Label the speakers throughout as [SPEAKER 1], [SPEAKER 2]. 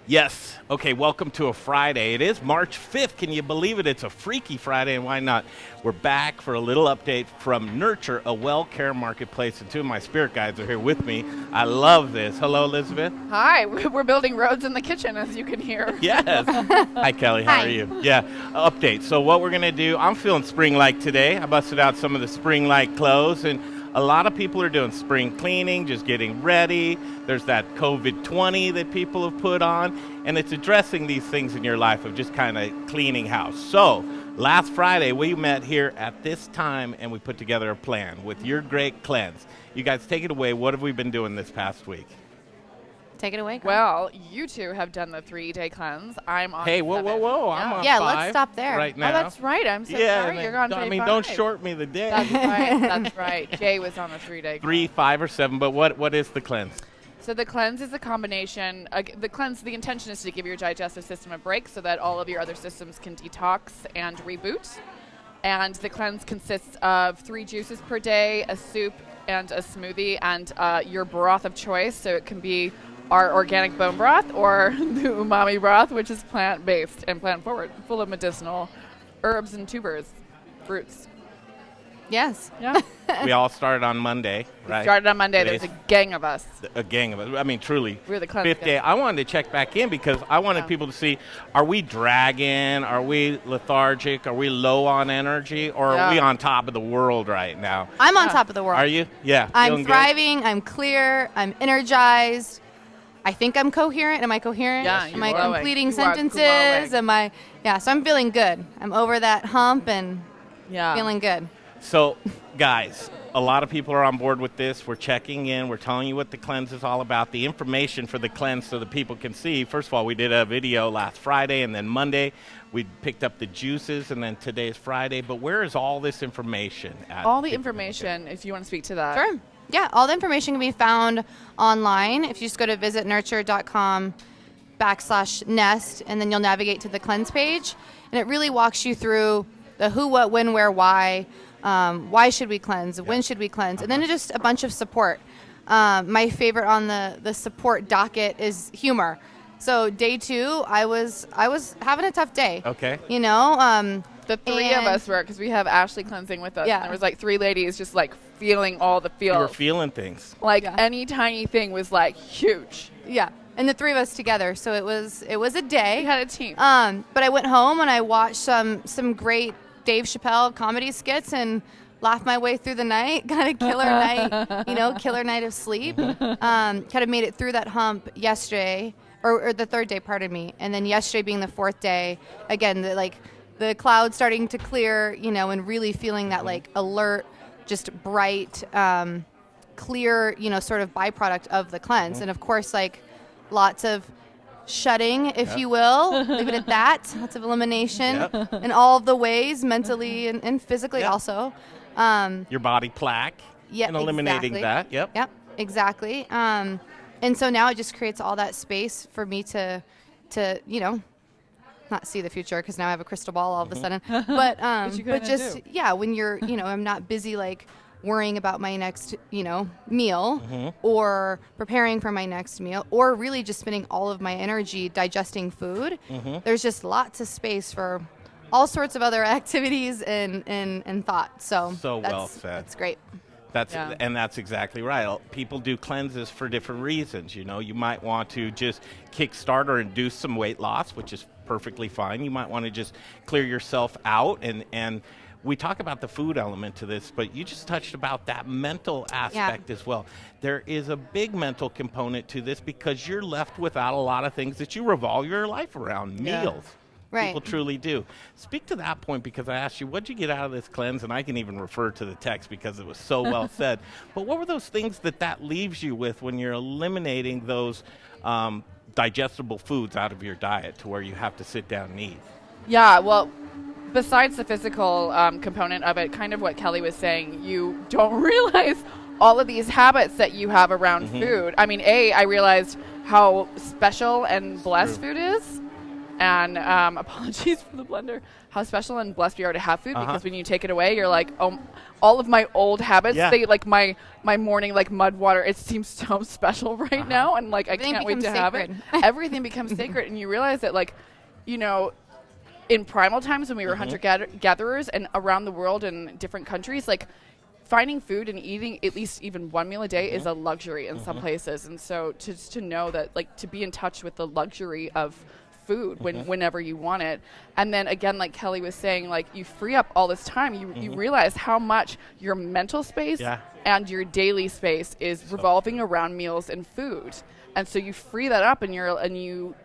[SPEAKER 1] Yes. Okay, welcome to a Friday. It is March 5th. Can you believe it? It's a freaky Friday, and why not? We're back for a little update from Nurture, a Wellcare Marketplace, and two of my spirit guides are here with me. I love this. Hello, Elizabeth.
[SPEAKER 2] Hi, we're building roads in the kitchen, as you can hear.
[SPEAKER 1] Yes. Hi, Kelly. How are you? Yeah, update. So what we're going to do, I'm feeling spring-like today. I busted out some of the spring-like clothes, and a lot of people are doing spring cleaning, just getting ready. There's that COVID-20 that people have put on, and it's addressing these things in your life of just kind of cleaning house. So last Friday, we met here at this time, and we put together a plan with your great cleanse. You guys take it away. What have we been doing this past week?
[SPEAKER 3] Take it away, Carl.
[SPEAKER 2] Well, you two have done the 3-day cleanse. I'm on
[SPEAKER 1] Hey, whoa. I'm on 5
[SPEAKER 3] let's stop there.
[SPEAKER 1] right now.
[SPEAKER 2] Oh, that's right. I'm so sorry. You're on 5.
[SPEAKER 1] Don't short me the day.
[SPEAKER 2] That's right. That's right. Jay was on the 3-day
[SPEAKER 1] 3, 5, or 7, but what is the cleanse?
[SPEAKER 2] So the cleanse is a combination. The intention is to give your digestive system a break so that all of your other systems can detox and reboot. And the cleanse consists of 3 juices per day, a soup, and a smoothie, and your broth of choice. So it can be our organic bone broth or the umami broth, which is plant-based and plant-forward, full of medicinal herbs and tubers, roots.
[SPEAKER 3] Yes.
[SPEAKER 2] Yeah.
[SPEAKER 1] We all started on Monday, right?
[SPEAKER 2] Started on Monday.
[SPEAKER 1] Today's
[SPEAKER 2] There's a gang of us.
[SPEAKER 1] a gang of us. I mean, truly.
[SPEAKER 2] We're the cleanse
[SPEAKER 1] 5th day. I wanted to check back in because I wanted people to see, are we dragging? Are we lethargic? Are we low on energy? Or are we on top of the world right now?
[SPEAKER 3] I'm on top of the world.
[SPEAKER 1] Are you? Yeah.
[SPEAKER 3] I'm
[SPEAKER 1] feeling good?
[SPEAKER 3] thriving. I'm clear. I'm energized. I think I'm coherent. Am I coherent?
[SPEAKER 2] Yeah,
[SPEAKER 3] Am I
[SPEAKER 2] you're glowing.
[SPEAKER 3] completing
[SPEAKER 2] You are
[SPEAKER 3] sentences?
[SPEAKER 2] glowing.
[SPEAKER 3] Yeah, so I'm feeling good. I'm over that hump and
[SPEAKER 2] Yeah.
[SPEAKER 3] feeling good.
[SPEAKER 1] So, guys, a lot of people are on board with this. We're checking in. We're telling you what the cleanse is all about, the information for the cleanse so that people can see. First of all, we did a video last Friday, and then Monday we picked up the juices, and then today's Friday. But where is all this information at?
[SPEAKER 2] All the information, if you want to speak to that.
[SPEAKER 3] Sure. Yeah, all the information can be found online. If you just go to visitnurture.com/nest, and then you'll navigate to the cleanse page. And it really walks you through the who, what, when, where, why. Why should we cleanse? When should we cleanse? And then just a bunch of support. My favorite on the support docket is humor. So day 2, I was having a tough day.
[SPEAKER 1] Okay.
[SPEAKER 3] You know,
[SPEAKER 2] The 3 of us were, because we have Ashley cleansing with us.
[SPEAKER 3] Yeah.
[SPEAKER 2] And there was like 3 ladies just like feeling all the feels.
[SPEAKER 1] You were feeling things.
[SPEAKER 2] Like any tiny thing was like huge.
[SPEAKER 3] yeah, and the 3 of us together. So it was a day.
[SPEAKER 2] We had a team.
[SPEAKER 3] But I went home and I watched some great Dave Chappelle comedy skits and laughed my way through the night. Got a killer night, killer night of sleep. Kind of made it through that hump yesterday, or the 3rd day, pardon me. And then yesterday being the 4th day, again, the clouds starting to clear, and really feeling that like alert, just bright, clear, sort of byproduct of the cleanse. And of course, like lots of shutting, if you will, leave it at that. Lots of elimination in all of the ways, mentally and physically also.
[SPEAKER 1] Your body plaque.
[SPEAKER 3] Yeah,
[SPEAKER 1] and eliminating
[SPEAKER 3] exactly.
[SPEAKER 1] that.
[SPEAKER 3] Yep, exactly. And so now it just creates all that space for me to not see the future because now I have a crystal ball all of a sudden. But just when you're, I'm not busy like worrying about my next, meal or preparing for my next meal or really just spending all of my energy digesting food. There's just lots of space for all sorts of other activities and thought. So
[SPEAKER 1] well said.
[SPEAKER 3] That's great.
[SPEAKER 1] And that's exactly right. People do cleanses for different reasons. You might want to just kickstart or induce some weight loss, which is perfectly fine. You might want to just clear yourself out and we talk about the food element to this, but you just touched about that mental aspect as well. There is a big mental component to this because you're left without a lot of things that you revolve your life around. Meals.
[SPEAKER 3] Right.
[SPEAKER 1] People truly do. Speak to that point because I asked you, what'd you get out of this cleanse? And I can even refer to the text because it was so well said. But what were those things that leaves you with when you're eliminating those digestible foods out of your diet to where you have to sit down and eat?
[SPEAKER 2] Yeah, well, besides the physical component of it, kind of what Kelly was saying, you don't realize all of these habits that you have around food. I mean, I realized how special and blessed food is. And apologies for the blender. How special and blessed we are to have food, because when you take it away, you're like, oh, all of my old habits, they like my morning like mud water. It seems so special right now, and like
[SPEAKER 3] Everything
[SPEAKER 2] I can't wait to have it. Everything becomes sacred, and you realize that like, you know, in primal times when we were hunter-gatherers and around the world in different countries, like finding food and eating at least even one meal a day is a luxury in some places. And so to know that, like, to be in touch with the luxury of food whenever you want it. And then again, like Kelly was saying, like you free up all this time, you realize how much your mental space and your daily space is revolving around meals and food. And so you free that up, and you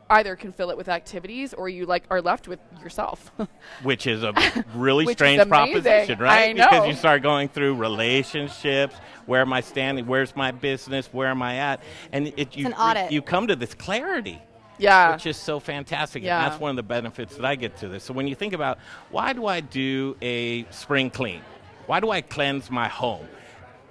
[SPEAKER 2] either can fill it with activities, or you like are left with yourself.
[SPEAKER 1] Which is a really strange proposition, right?
[SPEAKER 2] I know.
[SPEAKER 1] Because you start going through relationships, where am I standing, where's my business, where am I at? And
[SPEAKER 3] it's an audit.
[SPEAKER 1] You come to this clarity.
[SPEAKER 2] Yeah.
[SPEAKER 1] Which is so fantastic.
[SPEAKER 2] Yeah.
[SPEAKER 1] And that's one of the benefits that I get to this. So when you think about, why do I do a spring clean? Why do I cleanse my home?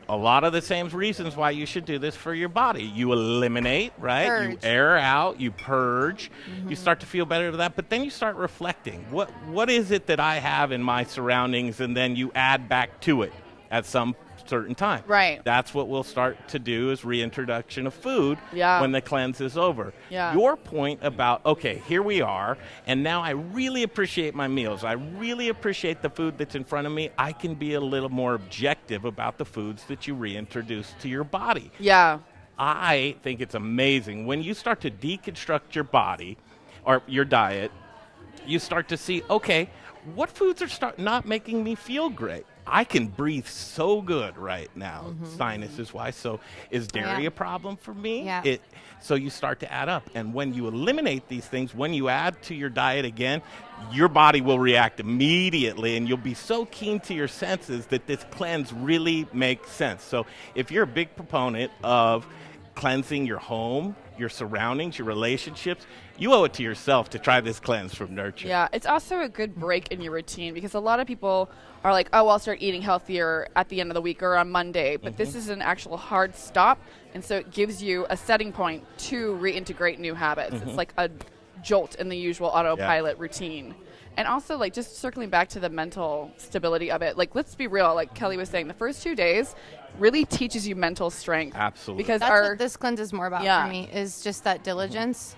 [SPEAKER 1] A lot of the same reasons why you should do this for your body. You eliminate, right?
[SPEAKER 3] Purge.
[SPEAKER 1] You air out, you purge. You start to feel better with that, but then you start reflecting. What is it that I have in my surroundings, and then you add back to it at some certain time.
[SPEAKER 2] Right.
[SPEAKER 1] That's what we'll start to do, is reintroduction of food
[SPEAKER 2] Yeah.
[SPEAKER 1] when the cleanse is over.
[SPEAKER 2] Yeah.
[SPEAKER 1] Your point about, okay, here we are, and now I really appreciate my meals. I really appreciate the food that's in front of me. I can be a little more objective about the foods that you reintroduce to your body.
[SPEAKER 2] Yeah.
[SPEAKER 1] I think it's amazing when you start to deconstruct your body or your diet. You start to see, okay, what foods are not making me feel great? I can breathe so good right now, sinuses wise. So is dairy a problem for me?
[SPEAKER 3] Yeah.
[SPEAKER 1] So you start to add up. And when you eliminate these things, when you add to your diet again, your body will react immediately, and you'll be so keen to your senses that this cleanse really makes sense. So if you're a big proponent of cleansing your home, your surroundings, your relationships, you owe it to yourself to try this cleanse from Nurture.
[SPEAKER 2] Yeah, it's also a good break in your routine, because a lot of people are like, oh, I'll start eating healthier at the end of the week or on Monday. But this is an actual hard stop, and so it gives you a setting point to reintegrate new habits. It's like a jolt in the usual autopilot routine. And also, like, just circling back to the mental stability of it, like, let's be real, like Kelly was saying, the first 2 days really teaches you mental strength.
[SPEAKER 1] Absolutely.
[SPEAKER 2] Because
[SPEAKER 3] That's what this cleanse is more about for me, is just that diligence.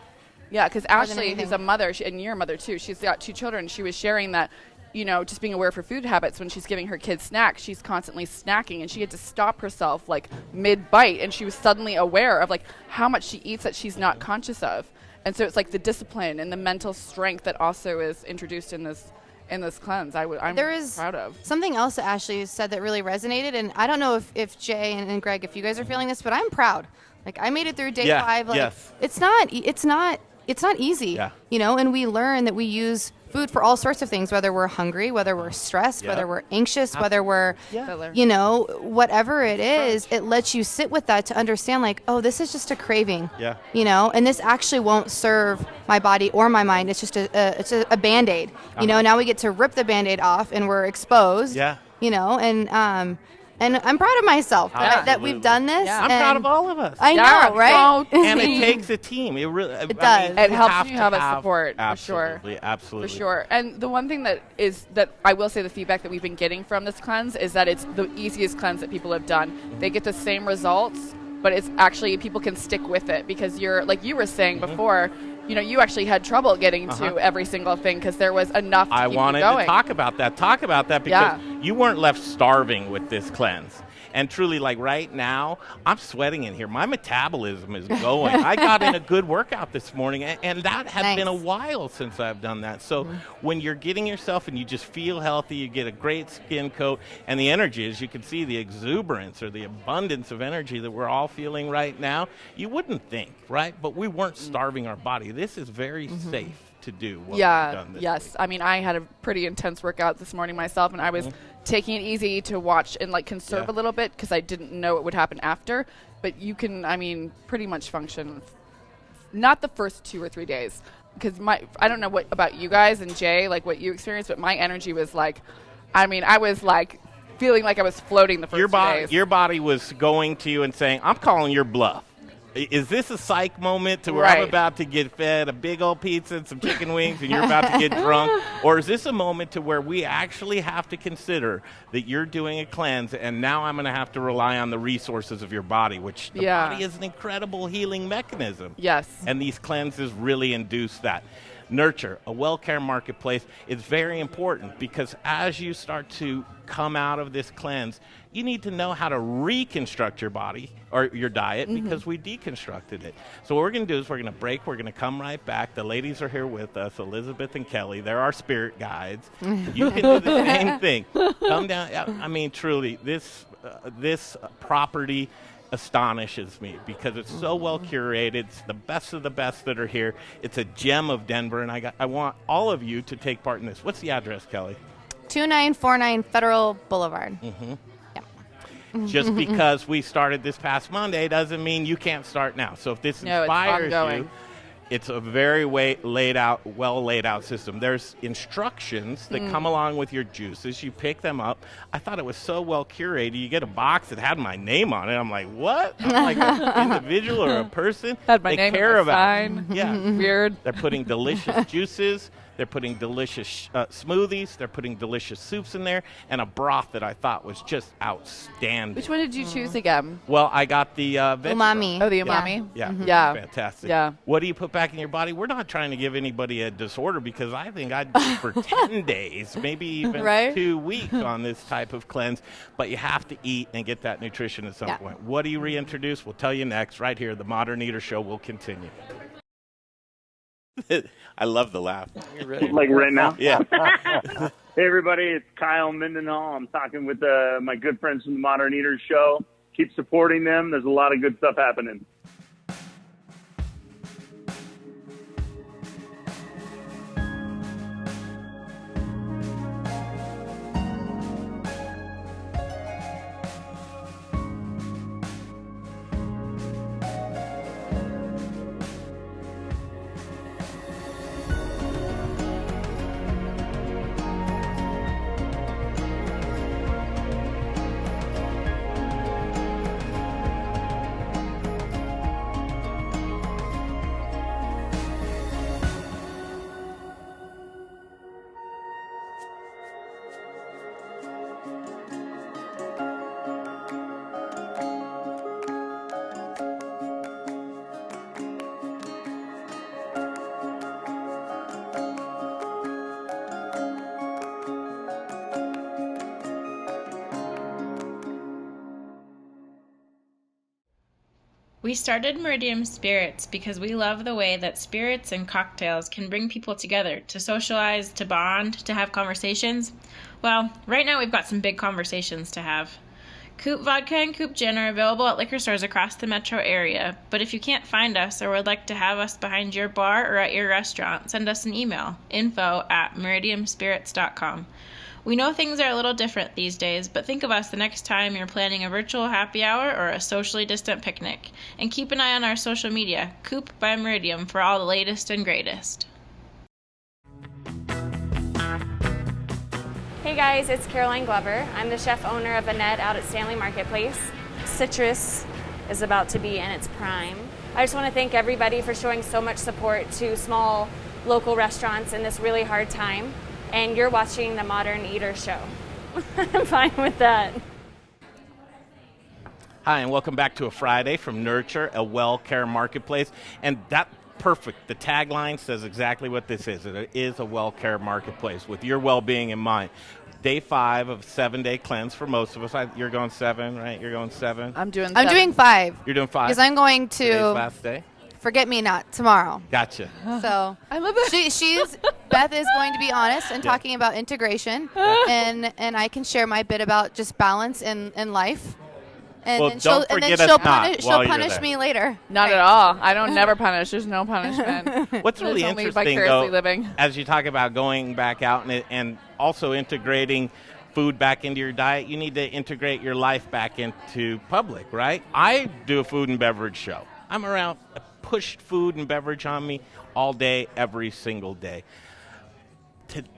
[SPEAKER 2] Yeah, because
[SPEAKER 3] than
[SPEAKER 2] Ashley,
[SPEAKER 3] anything.
[SPEAKER 2] who's a mother, and you're a mother too, she's got 2 children. She was sharing that, you know, just being aware of her food habits. When she's giving her kids snacks, she's constantly snacking, and she had to stop herself like mid-bite, and she was suddenly aware of like how much she eats that she's not conscious of. And so it's like the discipline and the mental strength that also is introduced in this cleanse. I'm
[SPEAKER 3] There is
[SPEAKER 2] proud of.
[SPEAKER 3] something else that Ashley said that really resonated, and I don't know if Jay and Greg, if you guys are feeling this, but I'm proud. Like, I made it through day 5. Like,
[SPEAKER 1] yes.
[SPEAKER 3] it's not easy.
[SPEAKER 1] Yeah.
[SPEAKER 3] You know, and we learn that we use food for all sorts of things, whether we're hungry, whether we're stressed, whether we're anxious, whether we're, you know, whatever it is, it lets you sit with that to understand, like, oh, this is just a craving.
[SPEAKER 1] Yeah.
[SPEAKER 3] You know, and this actually won't serve my body or my mind. It's just a Band-Aid. You know, now we get to rip the Band-Aid off, and we're exposed.
[SPEAKER 1] Yeah.
[SPEAKER 3] You know, and I'm proud of myself that we've done this.
[SPEAKER 2] Yeah.
[SPEAKER 1] I'm proud of all of us.
[SPEAKER 3] I know, right?
[SPEAKER 1] And it takes a team. It really
[SPEAKER 3] does.
[SPEAKER 2] It helps you have a support, for sure.
[SPEAKER 1] Absolutely.
[SPEAKER 2] For sure. And the one thing that I will say, the feedback that we've been getting from this cleanse is that it's the easiest cleanse that people have done. They get the same results, but it's actually, people can stick with it, because you're, like you were saying before, you know, you actually had trouble getting to every single thing because there was enough to keep you going.
[SPEAKER 1] I wanted to talk about that because you weren't left starving with this cleanse. And truly, like right now, I'm sweating in here. My metabolism is going. I got in a good workout this morning, and that has been a while since I've done that. So when you're getting yourself and you just feel healthy, you get a great skin coat, and the energy, as you can see, the exuberance or the abundance of energy that we're all feeling right now, you wouldn't think, right? But we weren't starving our body. This is very safe to do what we've done this week.
[SPEAKER 2] I mean, I had a pretty intense workout this morning myself, and I was taking it easy to watch and like conserve a little bit because I didn't know what would happen after. But you can, I mean, pretty much function, not the first 2 or 3 days, because I don't know what about you guys and Jay, like what you experienced, but my energy was like, I mean, I was like feeling like I was floating the first 2 days.
[SPEAKER 1] Your body was going to you and saying, I'm calling your bluff. is this a psych moment to where I'm about to get fed a big old pizza and some chicken wings and you're about to get drunk? Or is this a moment to where we actually have to consider that you're doing a cleanse and now I'm going to have to rely on the resources of your body, which the body is an incredible healing mechanism.
[SPEAKER 2] Yes.
[SPEAKER 1] And these cleanses really induce that. Nurture, a Wellcare Marketplace, is very important because as you start to come out of this cleanse, you need to know how to reconstruct your body or your diet because we deconstructed it. So what we're going to do is we're going to break. We're going to come right back. The ladies are here with us, Elizabeth and Kelly. They're our spirit guides. You can do the same thing. Come down. I mean, truly, this property astonishes me because it's so well curated. It's the best of the best that are here. It's a gem of Denver, and I want all of you to take part in this. What's the address, Kelly?
[SPEAKER 3] 2949 Federal Boulevard.
[SPEAKER 1] Just because we started this past Monday doesn't mean you can't start now. So if this inspires you, it's a very well laid out system. There's instructions that come along with your juices. You pick them up. I thought it was so well curated. You get a box that had my name on it. I'm like, what? I'm like an individual or a person.
[SPEAKER 2] Had my name
[SPEAKER 1] care
[SPEAKER 2] on the
[SPEAKER 1] about
[SPEAKER 2] sign.
[SPEAKER 1] Yeah.
[SPEAKER 2] Weird.
[SPEAKER 1] They're putting delicious juices. They're putting delicious smoothies. They're putting delicious soups in there, and a broth that I thought was just outstanding.
[SPEAKER 2] Which one did you choose again?
[SPEAKER 1] Well, I got the
[SPEAKER 3] umami.
[SPEAKER 2] Oh, the umami?
[SPEAKER 1] Yeah.
[SPEAKER 2] Yeah.
[SPEAKER 1] Fantastic.
[SPEAKER 2] Yeah.
[SPEAKER 1] What do you put back in your body? We're not trying to give anybody a disorder because I think I'd do for 10 days, maybe even 2 weeks on this type of cleanse. But you have to eat and get that nutrition at some point. What do you reintroduce? We'll tell you next. Right here, the Modern Eater Show will continue. I love the laugh.
[SPEAKER 4] You're ready. Like right now?
[SPEAKER 1] Yeah.
[SPEAKER 4] Hey, everybody. It's Kyle Mendenhall. I'm talking with my good friends from the Modern Eaters Show. Keep supporting them. There's a lot of good stuff happening.
[SPEAKER 5] We started Meridium Spirits because we love the way that spirits and cocktails can bring people together to socialize, to bond, to have conversations. Well, right now we've got some big conversations to have. Coop Vodka and Coop Gin are available at liquor stores across the metro area, but if you can't find us or would like to have us behind your bar or at your restaurant, send us an email, info@meridiumspirits.com. We know things are a little different these days, but think of us the next time you're planning a virtual happy hour or a socially distant picnic. And keep an eye on our social media, Coop by Meridium, for all the latest and greatest.
[SPEAKER 6] Hey guys, it's Caroline Glover. I'm the chef owner of Annette out at Stanley Marketplace. Citrus is about to be in its prime. I just want to thank everybody for showing so much support to small local restaurants in this really hard time. And you're watching the Modern Eater Show. I'm fine with that.
[SPEAKER 1] Hi, and welcome back to a Friday from Nurture, a Wellcare Marketplace. And that perfect. The tagline says exactly what this is. It is a Wellcare Marketplace with your well-being in mind. Day 5 of 7-day cleanse for most of us. You're going 7, right? You're going 7.
[SPEAKER 2] I'm doing 7.
[SPEAKER 3] I'm doing 5.
[SPEAKER 1] You're doing 5?
[SPEAKER 3] Because I'm going
[SPEAKER 1] Today's
[SPEAKER 3] to
[SPEAKER 1] last day?
[SPEAKER 3] Forget Me Not tomorrow.
[SPEAKER 1] Gotcha.
[SPEAKER 3] So
[SPEAKER 2] I love it.
[SPEAKER 3] Beth is going to be honest and talking about integration, and I can share my bit about just balance in life. And
[SPEAKER 1] Well,
[SPEAKER 3] then
[SPEAKER 1] don't forget us not
[SPEAKER 3] she'll
[SPEAKER 1] while you're
[SPEAKER 3] punish
[SPEAKER 1] there.
[SPEAKER 3] me later.
[SPEAKER 2] Not at all. I don't never punish. There's no punishment.
[SPEAKER 1] What's really
[SPEAKER 2] It's only
[SPEAKER 1] interesting,
[SPEAKER 2] vicariously
[SPEAKER 1] though,
[SPEAKER 2] living.
[SPEAKER 1] as you talk about going back out and also integrating food back into your diet, you need to integrate your life back into public, right? I do a food and beverage show. I'm around, pushed food and beverage on me all day, every single day.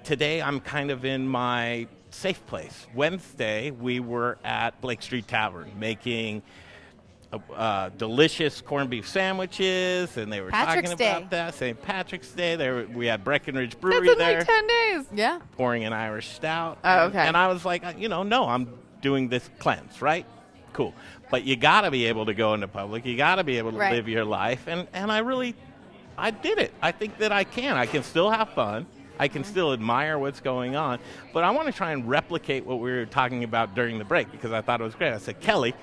[SPEAKER 1] Today, I'm kind of in my safe place. Wednesday, we were at Blake Street Tavern making delicious corned beef sandwiches, and they were
[SPEAKER 3] Patrick's
[SPEAKER 1] talking about
[SPEAKER 3] Day.
[SPEAKER 1] that. St. Patrick's Day. We had Breckenridge Brewery
[SPEAKER 2] That's in
[SPEAKER 1] there,
[SPEAKER 2] like 10 days.
[SPEAKER 3] Yeah.
[SPEAKER 1] pouring an Irish stout.
[SPEAKER 2] Oh, okay.
[SPEAKER 1] And I was like, no, I'm doing this cleanse, right? Cool. But you got to be able to go into public. You got to be able to
[SPEAKER 3] Right.
[SPEAKER 1] live your life. And I did it. I think that I can still have fun. I can still admire what's going on. But I want to try and replicate what we were talking about during the break because I thought it was great. I said, Kelly,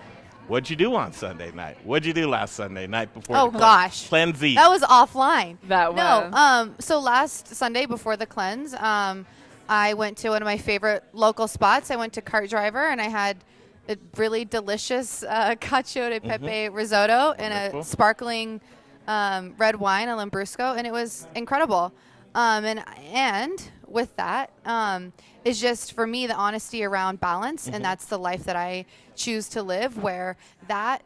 [SPEAKER 1] what'd you do on Sunday night? What'd you do last Sunday night before
[SPEAKER 3] Oh,
[SPEAKER 1] the
[SPEAKER 3] gosh.
[SPEAKER 1] cleanse Eve?
[SPEAKER 3] That was offline.
[SPEAKER 2] That
[SPEAKER 3] No,
[SPEAKER 2] was.
[SPEAKER 3] so last Sunday before the cleanse, I went to one of my favorite local spots. I went to Cart Driver, and I had a really delicious cacio de pepe risotto and
[SPEAKER 1] Wonderful.
[SPEAKER 3] a sparkling red wine, a Lambrusco, and it was incredible. And with that, is just for me the honesty around balance, and that's the life that I choose to live. Where that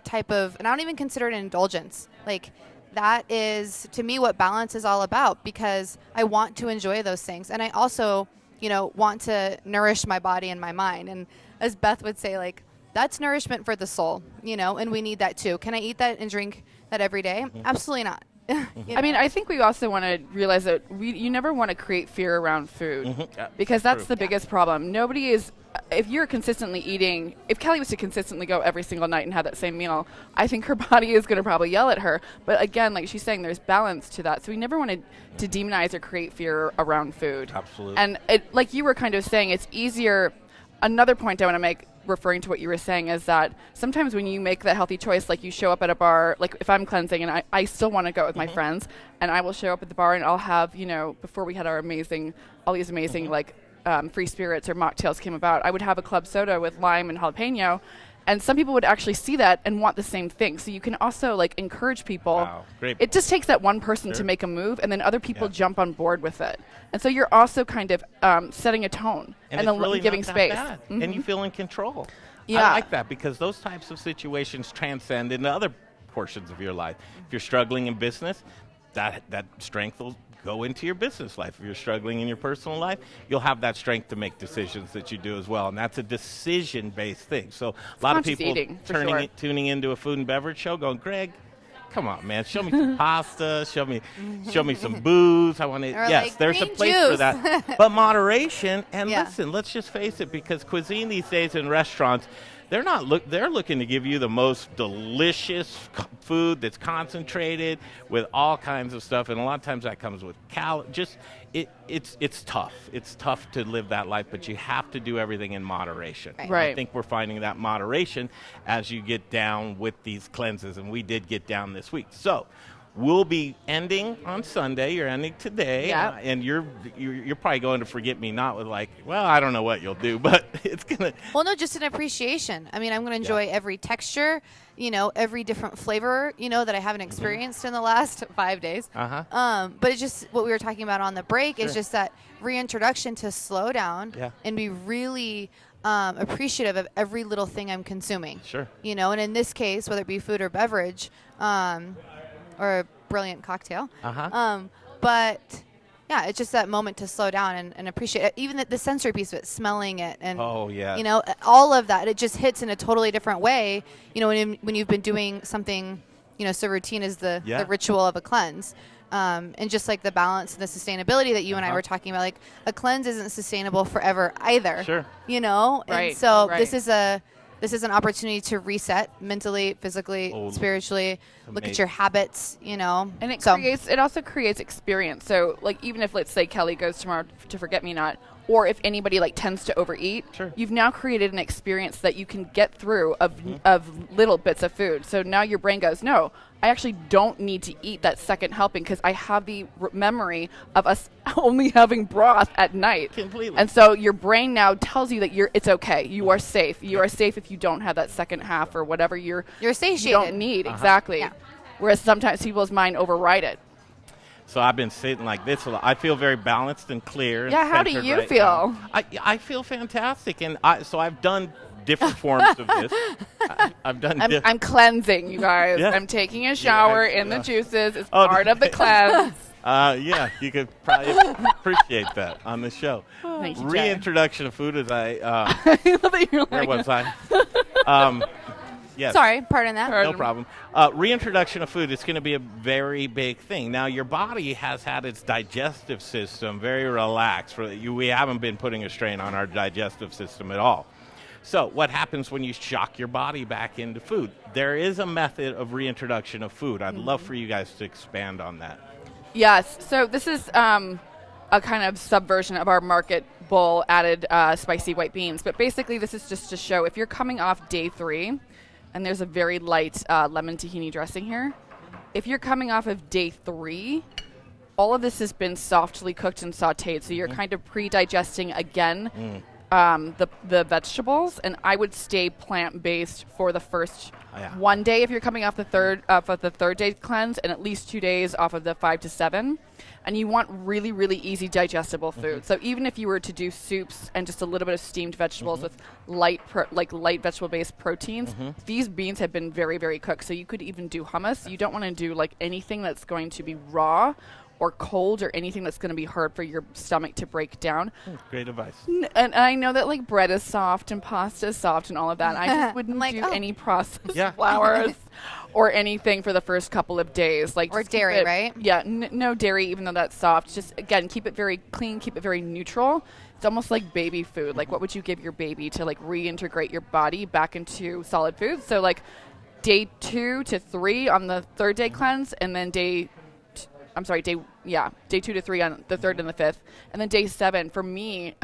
[SPEAKER 3] type of, and I don't even consider it an indulgence. Like that is to me what balance is all about, because I want to enjoy those things, and I also, want to nourish my body and my mind. And as Beth would say, like that's nourishment for the soul, and we need that too. Can I eat that and drink that every day? Absolutely not.
[SPEAKER 2] I mean, I think we also want to realize that you never want to create fear around food because that's the biggest problem. Nobody is, if you're consistently eating, if Kelly was to consistently go every single night and have that same meal, I think her body is going to probably yell at her. But again, like she's saying, there's balance to that. So we never wanted to demonize or create fear around food.
[SPEAKER 1] Absolutely.
[SPEAKER 2] And like you were kind of saying, it's easier. Another point I want to make, referring to what you were saying, is that sometimes when you make that healthy choice, like you show up at a bar, like if I'm cleansing and I still want to go with my friends, and I will show up at the bar and I'll have, before we had all these amazing like free spirits or mocktails came about, I would have a club soda with lime and jalapeno. And some people would actually see that and want the same thing. So you can also like encourage people.
[SPEAKER 1] Wow, great.
[SPEAKER 2] It just takes that one person to make a move, and then other people jump on board with it. And so you're also kind of setting a tone
[SPEAKER 1] and
[SPEAKER 2] then
[SPEAKER 1] it's really
[SPEAKER 2] giving
[SPEAKER 1] not that
[SPEAKER 2] space.
[SPEAKER 1] bad. And you feel in control.
[SPEAKER 2] Yeah.
[SPEAKER 1] I like that because those types of situations transcend into other portions of your life. If you're struggling in business, that strength will go into your business life. If you're struggling in your personal life, you'll have that strength to make decisions that you do as well. And that's a decision-based thing. So a lot of
[SPEAKER 2] conscious
[SPEAKER 1] people
[SPEAKER 2] eating, for sure.
[SPEAKER 1] tuning into a food and beverage show going, Greg, come on, man, show me some pasta, show me some booze. I want to.
[SPEAKER 3] Or
[SPEAKER 1] Yes,
[SPEAKER 3] like
[SPEAKER 1] there's a
[SPEAKER 3] green
[SPEAKER 1] place for
[SPEAKER 3] juice.
[SPEAKER 1] that, but moderation. And
[SPEAKER 3] Yeah.
[SPEAKER 1] listen, let's just face it, because cuisine these days in restaurants, they're looking to give you the most delicious food that's concentrated with all kinds of stuff, and a lot of times that comes with it's tough. It's tough to live that life, but you have to do everything in moderation.
[SPEAKER 2] Right.
[SPEAKER 1] I think we're finding that moderation as you get down with these cleanses, and we did get down this week. So we'll be ending on Sunday. You're ending today,
[SPEAKER 2] Yeah.
[SPEAKER 1] and you're probably going to forget me not with like, well, I don't know what you'll do, but it's gonna.
[SPEAKER 3] Well, no, just an appreciation. I mean, I'm going to enjoy every texture, every different flavor, that I haven't experienced in the last 5 days. But it's just what we were talking about on the break is just that reintroduction to slow down and be really appreciative of every little thing I'm consuming.
[SPEAKER 1] Sure.
[SPEAKER 3] And in this case, whether it be food or beverage, or a brilliant cocktail. But yeah, it's just that moment to slow down and appreciate it. Even the sensory piece of it, smelling it, and all of that. It just hits in a totally different way. When you've been doing something, so routine is the ritual of a cleanse. And just like the balance and the sustainability that you and I were talking about, like a cleanse isn't sustainable forever either.
[SPEAKER 1] Sure.
[SPEAKER 2] Right.
[SPEAKER 3] And so
[SPEAKER 2] Right.
[SPEAKER 3] this is an opportunity to reset mentally, physically, spiritually. Look at your habits,
[SPEAKER 2] And it also creates experience. So like even if, let's say, Kelly goes tomorrow to Forget Me Not, or if anybody like tends to overeat, you've now created an experience that you can get through of little bits of food. So now your brain goes, no, I actually don't need to eat that second helping because I have the memory of us only having broth at night.
[SPEAKER 1] Completely.
[SPEAKER 2] And so your brain now tells you that it's okay. You are safe. You are safe if you don't have that second half or whatever you're
[SPEAKER 3] satiated.
[SPEAKER 2] You don't need. Exactly.
[SPEAKER 3] Yeah.
[SPEAKER 2] Whereas sometimes people's mind override it.
[SPEAKER 1] So I've been sitting like this a lot. I feel very balanced and clear.
[SPEAKER 2] Yeah, how do
[SPEAKER 1] centered
[SPEAKER 2] you
[SPEAKER 1] right
[SPEAKER 2] feel?
[SPEAKER 1] now. I feel fantastic, and so I've done different forms of this. I've done.
[SPEAKER 2] I'm cleansing, you guys.
[SPEAKER 1] Yeah.
[SPEAKER 2] I'm taking a shower in the juices. It's part of the cleanse.
[SPEAKER 1] Yeah, you could probably appreciate that on the show.
[SPEAKER 2] Thank you, Jay.
[SPEAKER 1] Reintroduction of food, as I
[SPEAKER 2] I love that you're
[SPEAKER 1] where
[SPEAKER 2] like,
[SPEAKER 1] was I? Yes.
[SPEAKER 3] Sorry, pardon that.
[SPEAKER 1] No problem. Reintroduction of food is going to be a very big thing. Now, your body has had its digestive system very relaxed. We haven't been putting a strain on our digestive system at all. So what happens when you shock your body back into food? There is a method of reintroduction of food. I'd love for you guys to expand on that.
[SPEAKER 2] Yes. So this is a kind of subversion of our market bowl added spicy white beans. But basically, this is just to show if you're coming off day 3, and there's a very light lemon tahini dressing here. If you're coming off of day 3, all of this has been softly cooked and sautéed. So you're kind of pre-digesting again the vegetables. And I would stay plant-based for the first 1 day if you're coming off the third day cleanse, and at least 2 days off of the 5 to 7. And you want really, really easy digestible food. So even if you were to do soups and just a little bit of steamed vegetables with light vegetable-based proteins, these beans have been very, very cooked. So you could even do hummus. You don't want to do like anything that's going to be raw or cold or anything that's going to be hard for your stomach to break down.
[SPEAKER 1] Great advice.
[SPEAKER 2] And I know that like bread is soft and pasta is soft and all of that. I just wouldn't do any processed flours or anything for the first couple of days. Like
[SPEAKER 3] or dairy, right?
[SPEAKER 2] Yeah, no dairy, even though that's soft. Just, again, keep it very clean, keep it very neutral. It's almost like baby food. Like, what would you give your baby to, like, reintegrate your body back into solid food? So, like, day 2 to 3 on the third day cleanse, and then day 2 to 3 on the 3rd and the 5th. And then day 7, for me,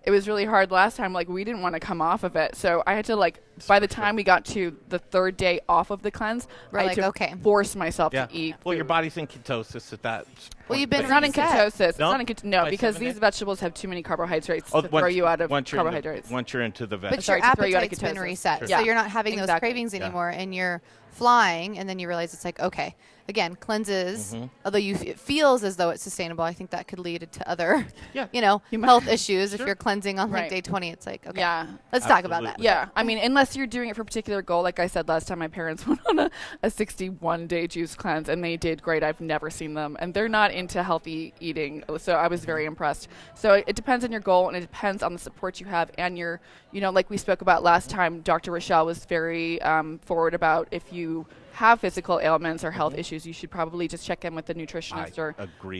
[SPEAKER 2] it was really hard last time. Like, we didn't want to come off of it. So I had to, like, by the time we got to the 3rd day off of the cleanse, I had to force myself to eat
[SPEAKER 1] Well,
[SPEAKER 2] food.
[SPEAKER 1] your body's in ketosis at that
[SPEAKER 3] Well, you've been
[SPEAKER 2] It's not in ketosis. It's
[SPEAKER 1] No?
[SPEAKER 2] not in no,
[SPEAKER 1] By
[SPEAKER 2] because
[SPEAKER 1] 7
[SPEAKER 2] these
[SPEAKER 1] days?
[SPEAKER 2] vegetables have too many carbohydrates to throw you out of carbohydrates.
[SPEAKER 1] Once you're into the
[SPEAKER 3] But
[SPEAKER 1] vegetables.
[SPEAKER 2] Sorry,
[SPEAKER 3] your
[SPEAKER 2] to throw you out of
[SPEAKER 3] appetite's been
[SPEAKER 2] ketosis.
[SPEAKER 3] reset.
[SPEAKER 2] Sure.
[SPEAKER 3] So
[SPEAKER 2] Yeah.
[SPEAKER 3] you're not having those
[SPEAKER 2] Exactly.
[SPEAKER 3] cravings anymore, and you're flying, and then you realize it's like, okay, again, cleanses, although it feels as though it's sustainable, I think that could lead to other, health issues. If you're cleansing on like
[SPEAKER 2] Right.
[SPEAKER 3] day 20, it's like, okay,
[SPEAKER 2] Yeah.
[SPEAKER 3] let's talk about that.
[SPEAKER 2] Yeah, I mean, unless you're doing it for a particular goal. Like I said last time, my parents went on a 61-day juice cleanse, and they did great. I've never seen them, and they're not into healthy eating, so I was very impressed. So it depends on your goal, and it depends on the support you have, and your, like we spoke about last time, Dr. Rochelle was very forward about if you have physical ailments or health issues, you should probably just check in with the nutritionist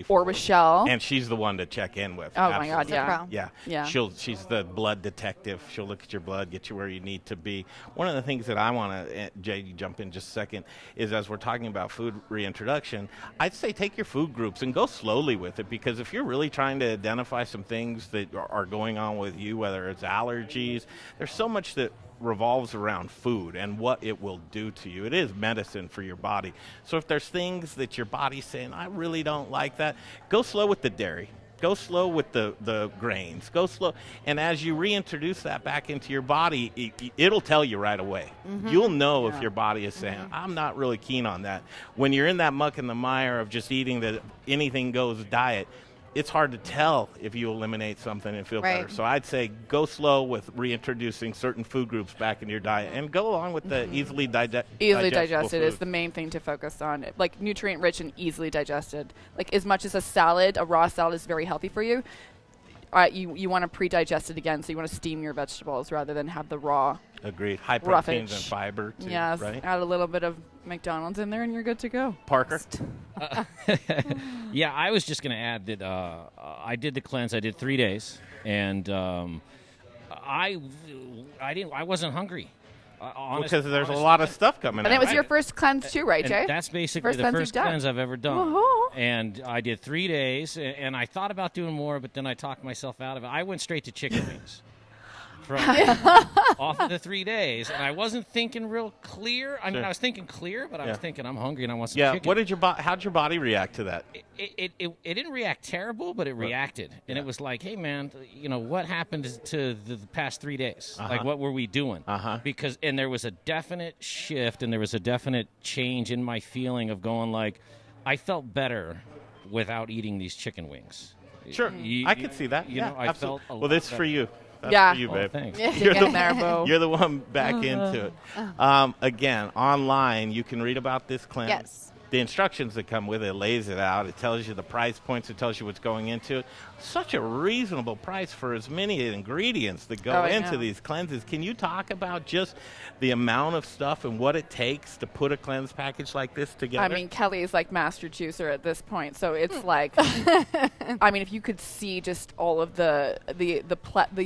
[SPEAKER 2] or Rochelle.
[SPEAKER 1] And she's the one to check in with.
[SPEAKER 2] Oh my God, yeah.
[SPEAKER 1] Yeah. She's the blood detective. She'll look at your blood, get you where you need to be. One of the things that I want to, Jay, you jump in just a second, is as we're talking about food reintroduction, I'd say take your food groups and go slowly with it, because if you're really trying to identify some things that are going on with you, whether it's allergies, there's so much that revolves around food and what it will do to you. It is medicine for your body. So if there's things that your body's saying, I really don't like that, go slow with the dairy. Go slow with the grains. Go slow. And as you reintroduce that back into your body, it'll tell you right away. You'll know if your body is saying, I'm not really keen on that. When you're in that muck and the mire of just eating the anything goes diet, it's hard to tell if you eliminate something and feel better. So I'd say go slow with reintroducing certain food groups back into your diet, and go along with the easily digested
[SPEAKER 2] is the main thing to focus on. Like nutrient rich and easily digested. Like as much as a raw salad is very healthy for you, you want to pre-digest it again, so you want to steam your vegetables rather than have the raw.
[SPEAKER 1] Agreed. High proteins and fiber too,
[SPEAKER 2] yes,
[SPEAKER 1] right?
[SPEAKER 2] Add a little bit of McDonald's in there and you're good to go.
[SPEAKER 1] Parker?
[SPEAKER 7] Yeah, I was just going to add that I did the cleanse. I did 3 days, and I wasn't hungry.
[SPEAKER 1] Because there's a lot of stuff coming out.
[SPEAKER 2] And it was your first cleanse too, right, Jay?
[SPEAKER 7] That's basically the first cleanse I've ever done. And I did 3 days, and I thought about doing more, but then I talked myself out of it. I went straight to chicken wings. Off of the 3 days, and I wasn't thinking real clear. I mean, I was thinking clear, but I was thinking I'm hungry and I want some chicken.
[SPEAKER 1] What did how'd your body react to that?
[SPEAKER 7] It didn't react terrible, but it reacted, and it was like, hey man, what happened to the past 3 days? Like, what were we doing? Because there was a definite shift, and there was a definite change in my feeling of going like, I felt better without eating these chicken wings.
[SPEAKER 1] Sure, I could see that.
[SPEAKER 7] I felt
[SPEAKER 1] well. This is for you. That's for you, babe.
[SPEAKER 7] Thanks.
[SPEAKER 1] You're the one back into it. Again, online, you can read about this cleanse.
[SPEAKER 3] Yes.
[SPEAKER 1] the instructions that come with it lays it out. It tells you the price points. It tells you what's going into it. Such a reasonable price for as many ingredients that go into these cleanses. Can you talk about just the amount of stuff and what it takes to put a cleanse package like this together?
[SPEAKER 2] I mean, Kelly is like master juicer at this point, so it's like, I mean, if you could see just all of the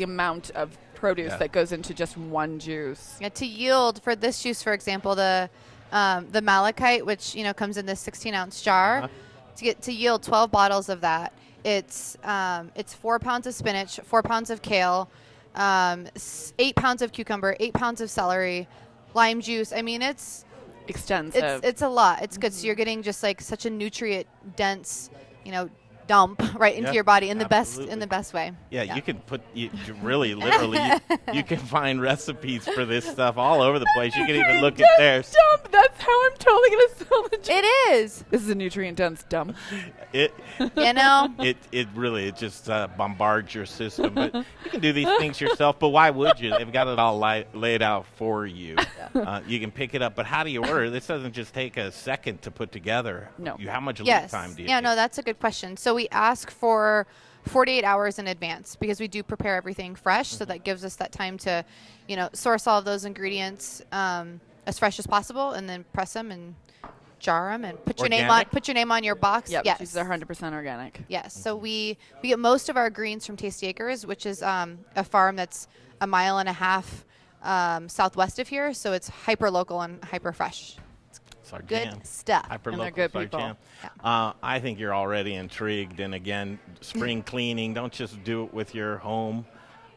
[SPEAKER 2] amount of produce that goes into just one juice.
[SPEAKER 3] Yeah, to yield for this juice, for example, the malachite, which comes in this 16-ounce jar, to yield 12 bottles of that, it's 4 pounds of spinach, 4 pounds of kale, 8 pounds of cucumber, 8 pounds of celery, lime juice. I mean, it's
[SPEAKER 2] extensive.
[SPEAKER 3] It's a lot. It's good. So you're getting just like such a nutrient dense, dump right into your body in the best way.
[SPEAKER 1] Yeah, you can put really literally you can find recipes for this stuff all over the place. You can even look at theirs.
[SPEAKER 2] Dump. That's how I'm totally gonna sell the juice.
[SPEAKER 3] It is.
[SPEAKER 2] This is a nutrient dense dump.
[SPEAKER 1] It just bombards your system. But you can do these things yourself. But why would you? They've got it all laid out for you. You can pick it up. But how do you order? This doesn't just take a second to put together.
[SPEAKER 2] No.
[SPEAKER 1] How much lead time do you?
[SPEAKER 3] Yeah, no, that's a good question. So we ask for 48 hours in advance because we do prepare everything fresh. So that gives us that time to, source all of those ingredients as fresh as possible, and then press them and jar them and put your name on your box.
[SPEAKER 2] Yep,
[SPEAKER 3] yes,
[SPEAKER 2] she's 100% organic.
[SPEAKER 3] Yes. So we get most of our greens from Tasty Acres, which is a farm that's 1.5 miles southwest of here. So it's hyper local and hyper fresh. Good stuff.
[SPEAKER 2] And they're good people.
[SPEAKER 3] Yeah.
[SPEAKER 1] I think you're already intrigued. And again, spring cleaning, don't just do it with your home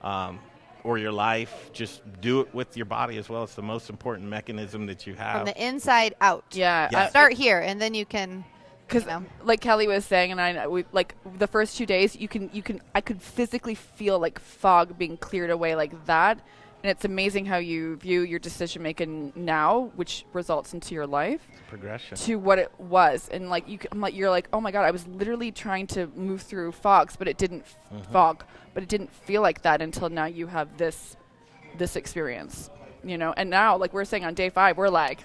[SPEAKER 1] or your life. Just do it with your body as well. It's the most important mechanism that you have.
[SPEAKER 3] From the inside out.
[SPEAKER 2] Yeah.
[SPEAKER 1] Yes.
[SPEAKER 3] Start here, and then you can.
[SPEAKER 2] Because, like Kelly was saying, and we like the first 2 days, I could physically feel like fog being cleared away like that. And it's amazing how you view your decision making now, which results into your life
[SPEAKER 1] progression
[SPEAKER 2] to what it was. And like you're like, oh my God, I was literally trying to move through fogs, but it didn't but it didn't feel like that until now. You have this experience, And now, like we're saying on day 5, we're like.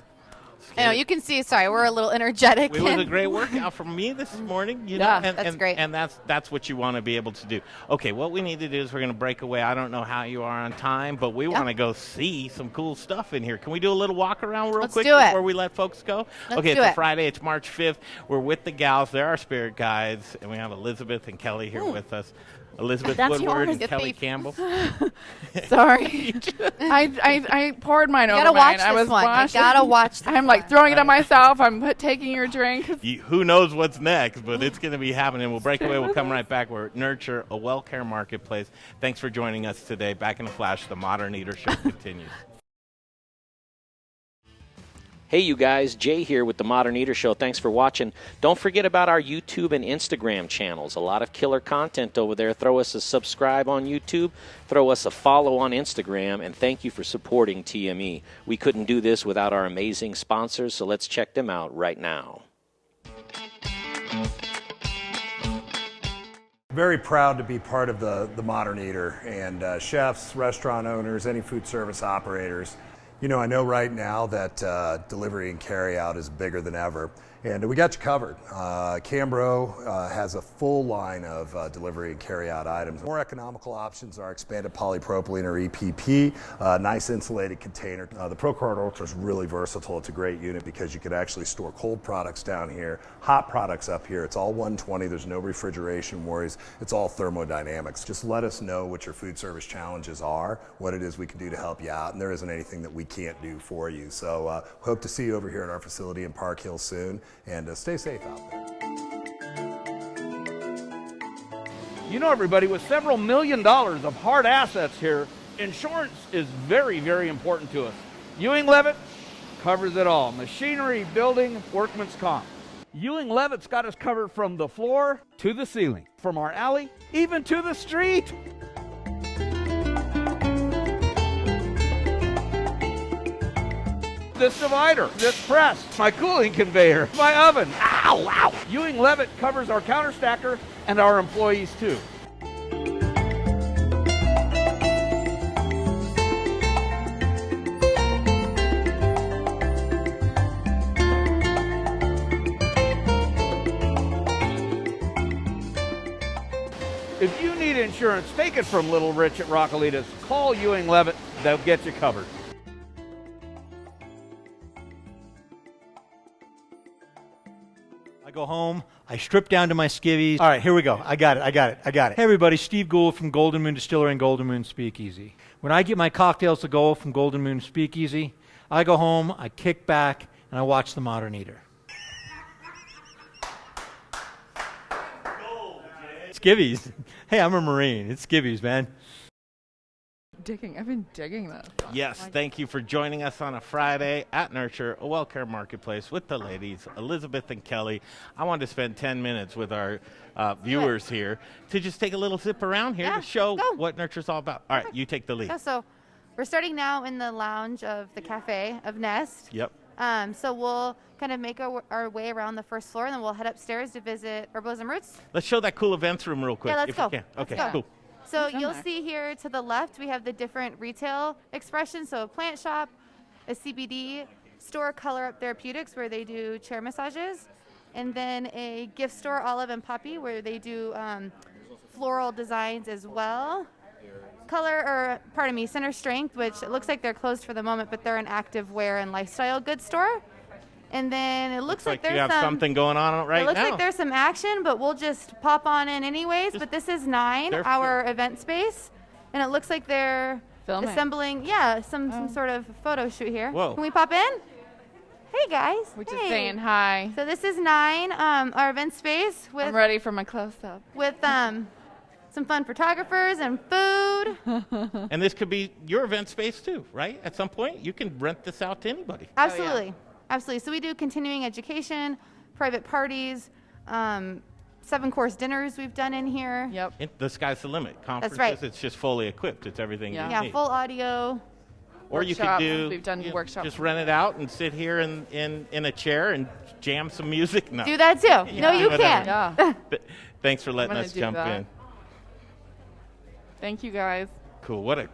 [SPEAKER 3] I know, you can see, we're a little energetic.
[SPEAKER 1] It was a great workout for me this morning.
[SPEAKER 3] That's great.
[SPEAKER 1] And that's what you want to be able to do. Okay, what we need to do is we're going to break away. I don't know how you are on time, but we want to go see some cool stuff in here. Can we do a little walk around real quick before we let folks go? Okay, it's a Friday. It's March 5th. We're with the gals. They're our spirit guides, and we have Elizabeth and Kelly here with us. Elizabeth Woodard and Kelly Campbell.
[SPEAKER 2] Sorry. I poured mine over.
[SPEAKER 3] You gotta watch
[SPEAKER 2] mine.
[SPEAKER 3] this one. You gotta watch this
[SPEAKER 2] I'm like throwing it on myself. I'm taking your drink.
[SPEAKER 1] Who knows what's next, but it's going to be happening. We'll break away. We'll come right back. We're at Nurture, a Wellcare Marketplace. Thanks for joining us today. Back in a flash, the Modern Eater Show continues.
[SPEAKER 7] Hey, you guys, Jay here with the Modern Eater Show. Thanks for watching. Don't forget about our YouTube and Instagram channels. A lot of killer content over there. Throw us a subscribe on YouTube. Throw us a follow on Instagram. And thank you for supporting TME. We couldn't do this without our amazing sponsors, so let's check them out right now.
[SPEAKER 8] Very proud to be part of the Modern Eater, and chefs, restaurant owners, any food service operators. I know right now that delivery and carry out is bigger than ever, and we got you covered. Cambro has a full line of delivery and carry out items. More economical options are expanded polypropylene or EPP, nice insulated container. The ProCard Ultra is really versatile. It's a great unit because you can actually store cold products down here, hot products up here. It's all 120. There's no refrigeration worries. It's all thermodynamics. Just let us know what your food service challenges are, what it is we can do to help you out, and there isn't anything that we can't do for you. So hope to see you over here at our facility in Park Hill soon, and stay safe out there.
[SPEAKER 9] Everybody, with several $1 million of hard assets here, insurance is very, very important to us. Ewing Levitt covers it all. Machinery, building, workman's comp. Ewing Levitt's got us covered from the floor to the ceiling, from our alley even to the street. This divider, this press, my cooling conveyor, my oven. Ow, ow. Ewing Levitt covers our counter stacker and our employees too. insurance, take it from Little Rich at Raquelitas. Call Ewing Levitt. They'll get you covered.
[SPEAKER 10] I go home, I strip down to my skivvies. All right, here we go. I got it. Hey everybody, Steve Gould from Golden Moon Distillery and Golden Moon Speakeasy. When I get my cocktails to go from Golden Moon Speakeasy, I go home, I kick back, and I watch The Modern Eater. Skivvies. Hey, I'm a Marine. It's skivvies, man.
[SPEAKER 2] I've been digging this.
[SPEAKER 1] Yes, thank you for joining us on a Friday at Nurture, a Wellcare Marketplace with the ladies, Elizabeth and Kelly. I wanted to spend 10 minutes with our viewers here to just take a little zip around here to show what Nurture's all about. All right, you take the lead.
[SPEAKER 3] Yeah, so we're starting now in the lounge of the cafe of Nest.
[SPEAKER 1] Yep.
[SPEAKER 3] So we'll kind of make our way around the first floor, and then we'll head upstairs to visit Herbalism Roots.
[SPEAKER 1] Let's show that cool events room real quick.
[SPEAKER 3] Yeah, let's
[SPEAKER 1] if
[SPEAKER 3] go.
[SPEAKER 1] We can. Okay,
[SPEAKER 3] Let's go.
[SPEAKER 1] cool.
[SPEAKER 3] So you'll see here to the left, we have the different retail expressions. So a plant shop, a CBD store, Color Up Therapeutics, where they do chair massages, and then a gift store, Olive and Poppy, where they do floral designs as well. Center Strength, which it looks like they're closed for the moment, but they're an active wear and lifestyle goods store. And then it looks like there's
[SPEAKER 1] you have something going on right now.
[SPEAKER 3] It looks like there's some action, but we'll just pop on in anyways. But this is 9, our event space, and it looks like they're assembling, some sort of photo shoot here.
[SPEAKER 1] Whoa.
[SPEAKER 3] Can we pop in? Hey guys.
[SPEAKER 2] We're just saying hi.
[SPEAKER 3] So this is 9, our event space with.
[SPEAKER 2] I'm ready for my close-up.
[SPEAKER 3] With some fun photographers and food.
[SPEAKER 1] And this could be your event space too, right? At some point, you can rent this out to anybody.
[SPEAKER 3] Absolutely. Oh, yeah. Absolutely. So we do continuing education, private parties, 7-course dinners we've done in here.
[SPEAKER 2] Yep.
[SPEAKER 1] The sky's the limit. Conferences,
[SPEAKER 3] right.
[SPEAKER 1] It's just fully equipped. It's everything you need.
[SPEAKER 3] Yeah, full audio.
[SPEAKER 1] Or you could do,
[SPEAKER 2] we've done workshops.
[SPEAKER 1] Just rent it out and sit here in a chair and jam some music. No.
[SPEAKER 3] Do that too. No, you can.
[SPEAKER 2] Yeah.
[SPEAKER 1] Thanks for letting us jump in.
[SPEAKER 2] Thank you, guys.
[SPEAKER 1] Cool. What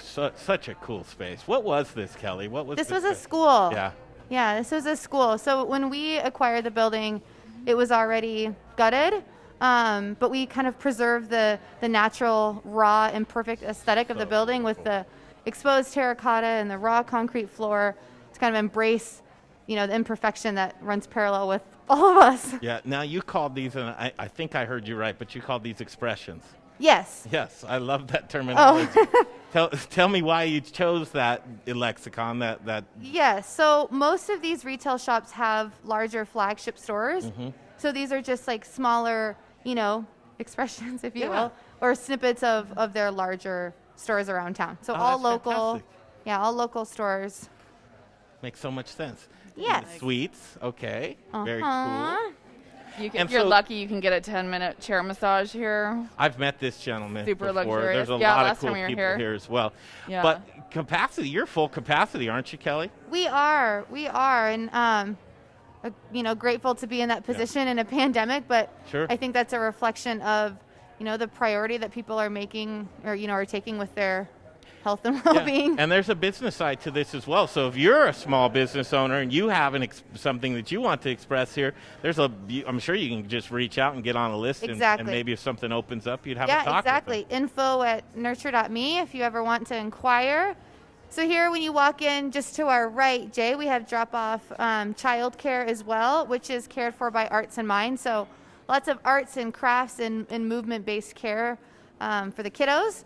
[SPEAKER 1] such a cool space. What was this, Kelly? What was
[SPEAKER 3] this?
[SPEAKER 1] This
[SPEAKER 3] was a school.
[SPEAKER 1] Yeah.
[SPEAKER 3] Yeah, this was a school. So when we acquired the building, it was already gutted, but we kind of preserved the natural, raw, imperfect aesthetic of the building with the exposed terracotta and the raw concrete floor to kind of embrace, the imperfection that runs parallel with all of us.
[SPEAKER 1] Yeah. Now you called these, and I think I heard you right, but you called these expressions.
[SPEAKER 3] Yes.
[SPEAKER 1] Yes, I love that terminology. Tell me why you chose that lexicon. That.
[SPEAKER 3] Yes. So most of these retail shops have larger flagship stores. Mm-hmm. So these are just like smaller, expressions, if you will, or snippets of their larger stores around town. So all local. Fantastic. Yeah, all local stores.
[SPEAKER 1] Makes so much sense.
[SPEAKER 3] Yes.
[SPEAKER 1] Suites. Okay. Very cool.
[SPEAKER 2] If you're lucky, you can get a 10-minute chair massage here.
[SPEAKER 1] I've met this gentleman
[SPEAKER 2] Super
[SPEAKER 1] before.
[SPEAKER 2] luxurious.
[SPEAKER 1] There's a lot of cool people here as well.
[SPEAKER 2] Yeah.
[SPEAKER 1] But capacity, you're full capacity, aren't you, Kelly?
[SPEAKER 3] We are, and grateful to be in that position in a pandemic. But I think that's a reflection of, the priority that people are making or are taking with their health and well-being.
[SPEAKER 1] And there's a business side to this as well. So if you're a small business owner and you have something that you want to express here, I'm sure you can just reach out and get on a list.
[SPEAKER 3] Exactly.
[SPEAKER 1] And maybe if something opens up, you'd have a talk.
[SPEAKER 3] Yeah, exactly. info@nurture.me if you ever want to inquire. So here when you walk in just to our right, Jay, we have drop-off childcare as well, which is cared for by Arts and Mind. So lots of arts and crafts and movement-based care for the kiddos.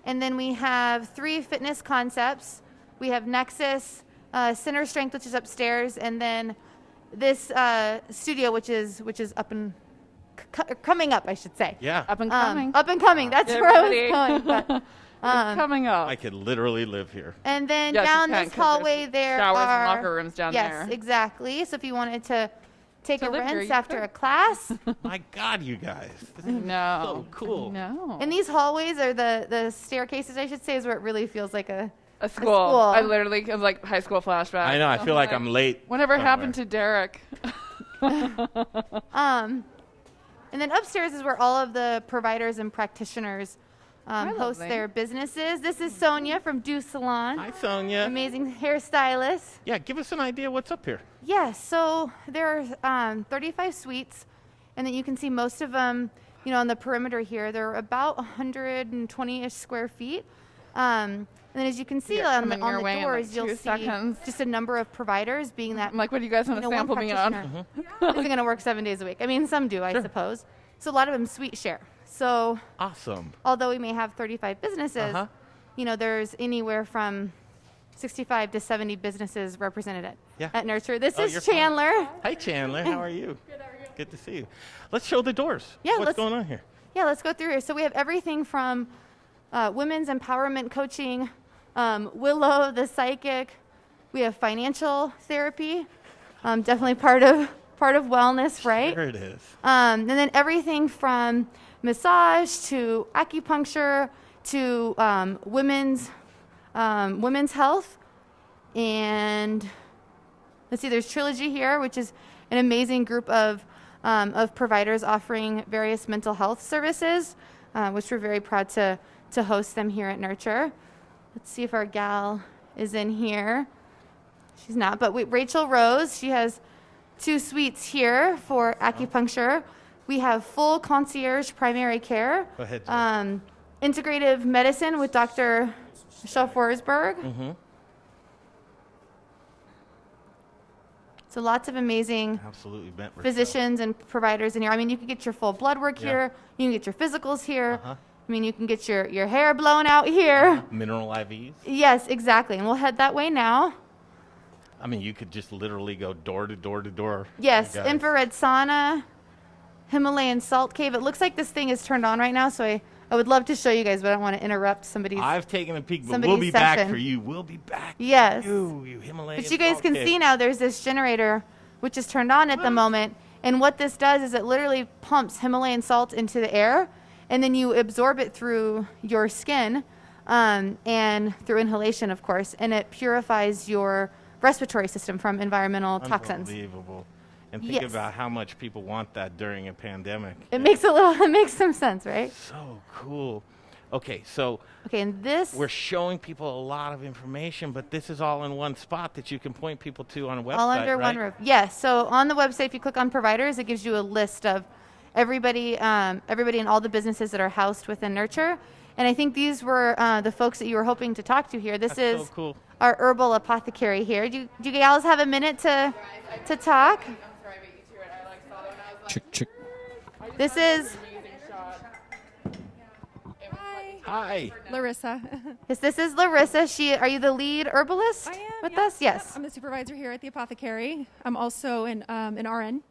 [SPEAKER 3] And then we have 3 fitness concepts. We have Nexus, Center Strength, which is upstairs, and then this studio, which is up and coming up, I should say.
[SPEAKER 1] Yeah.
[SPEAKER 2] Up and coming.
[SPEAKER 3] Up and coming. That's where I was going. But,
[SPEAKER 2] it's coming up.
[SPEAKER 1] I could literally live here.
[SPEAKER 3] And then down this hallway there
[SPEAKER 2] showers
[SPEAKER 3] are
[SPEAKER 2] and locker rooms down there.
[SPEAKER 3] Yes, exactly. So if you wanted to take a rinse
[SPEAKER 2] here,
[SPEAKER 3] after a class.
[SPEAKER 1] My God, you guys. This is
[SPEAKER 2] No.
[SPEAKER 1] so cool.
[SPEAKER 2] No.
[SPEAKER 3] And these hallways are the staircases, I should say, is where it really feels like a
[SPEAKER 2] school. I literally have like high school flashbacks.
[SPEAKER 1] I know. I feel like I'm late.
[SPEAKER 2] Whatever happened to Derek?
[SPEAKER 3] And then upstairs is where all of the providers and practitioners host their businesses. This is Sonia from Do Salon.
[SPEAKER 1] Hi, Sonia.
[SPEAKER 3] Amazing hairstylist.
[SPEAKER 1] Yeah, give us an idea what's up here.
[SPEAKER 3] Yes, so there are 35 suites, and then you can see most of them on the perimeter here. They're about 120-ish square feet. And then as you can see on the doors, you'll see just a number of providers being that.
[SPEAKER 2] I'm like, what do you guys want to sample me on?
[SPEAKER 3] Isn't going to work 7 days a week. I mean, some do, I suppose. So a lot of them suite share. So
[SPEAKER 1] awesome.
[SPEAKER 3] Although we may have 35 businesses, there's anywhere from 65 to 70 businesses represented at Nurture. This is Chandler.
[SPEAKER 1] Hi, Chandler. How are you? Good, how are you? Good to see you. Let's show the doors.
[SPEAKER 3] Yeah,
[SPEAKER 1] what's going on here?
[SPEAKER 3] Yeah, let's go through here. So we have everything from women's empowerment coaching, Willow, the psychic. We have financial therapy, definitely part of wellness, right?
[SPEAKER 1] Sure it is.
[SPEAKER 3] And then everything from massage to acupuncture to women's health. And let's see, there's Trilogy here, which is an amazing group of providers offering various mental health services, which we're very proud to host them here at Nurture. Let's see if our gal is in here. She's not, but Rachel Rose, she has 2 suites here for acupuncture. We have full concierge primary care.
[SPEAKER 1] Go ahead.
[SPEAKER 3] Integrative medicine with Dr. Michelle Forsberg.
[SPEAKER 1] Mm-hmm.
[SPEAKER 3] So lots of amazing physicians and providers in here. I mean, you can get your full blood work here. You can get your physicals here. I mean, you can get your hair blown out here.
[SPEAKER 1] Mineral IVs.
[SPEAKER 3] Yes, exactly. And we'll head that way now.
[SPEAKER 1] I mean, you could just literally go door to door to door.
[SPEAKER 3] Yes, infrared sauna, Himalayan salt cave. It looks like this thing is turned on right now, so I would love to show you guys, but I don't want to interrupt somebody's
[SPEAKER 1] I've taken a peek, but we'll be back for you. We'll be back
[SPEAKER 3] yes.
[SPEAKER 1] for you Himalayan
[SPEAKER 3] But you guys can see now there's this generator, which is turned on at the moment. And what this does is it literally pumps Himalayan salt into the air, and then you absorb it through your skin and through inhalation, of course, and it purifies your respiratory system from environmental toxins.
[SPEAKER 1] Unbelievable. And think about how much people want that during a pandemic.
[SPEAKER 3] It makes some sense, right?
[SPEAKER 1] So cool. Okay, so
[SPEAKER 3] and this
[SPEAKER 1] we're showing people a lot of information, but this is all in one spot that you can point people to on a website,
[SPEAKER 3] all under one roof. Yes. So on the website, if you click on providers, it gives you a list of everybody and all the businesses that are housed within Nurture. And I think these were the folks that you were hoping to talk to here. This is
[SPEAKER 1] so cool.
[SPEAKER 3] Our herbal apothecary here. Do you gals have a minute to talk?
[SPEAKER 7] Chick.
[SPEAKER 3] This is
[SPEAKER 1] Hi.
[SPEAKER 11] Lorissa.
[SPEAKER 3] Yes, this is Lorissa. Are you the lead herbalist with us? Yes.
[SPEAKER 11] Yep. I'm the supervisor here at the apothecary. I'm also an RN.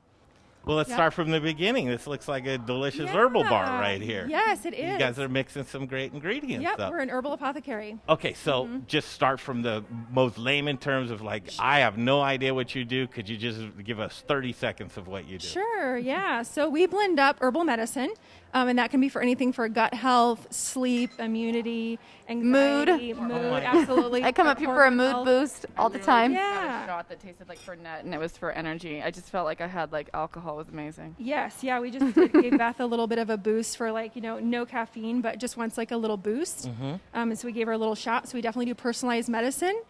[SPEAKER 1] Well, let's start from the beginning. This looks like a delicious herbal bar right here.
[SPEAKER 11] Yes, it is.
[SPEAKER 1] You guys are mixing some great ingredients.
[SPEAKER 11] Yep, we're an herbal apothecary.
[SPEAKER 1] Okay, so just start from the most layman terms of I have no idea what you do. Could you just give us 30 seconds of what you do?
[SPEAKER 11] Sure, yeah. So we blend up herbal medicine, and that can be for anything for gut health, sleep, immunity, anxiety, mood, absolutely.
[SPEAKER 3] I come up here for a mood boost all the time.
[SPEAKER 2] I had a shot that tasted like Fernet, and it was for energy. I just felt like I had alcohol. It was amazing.
[SPEAKER 11] Yes, yeah. We just gave Beth a little bit of a boost for no caffeine, but just wants a little boost. And so we gave her a little shot. So we definitely do personalized medicine.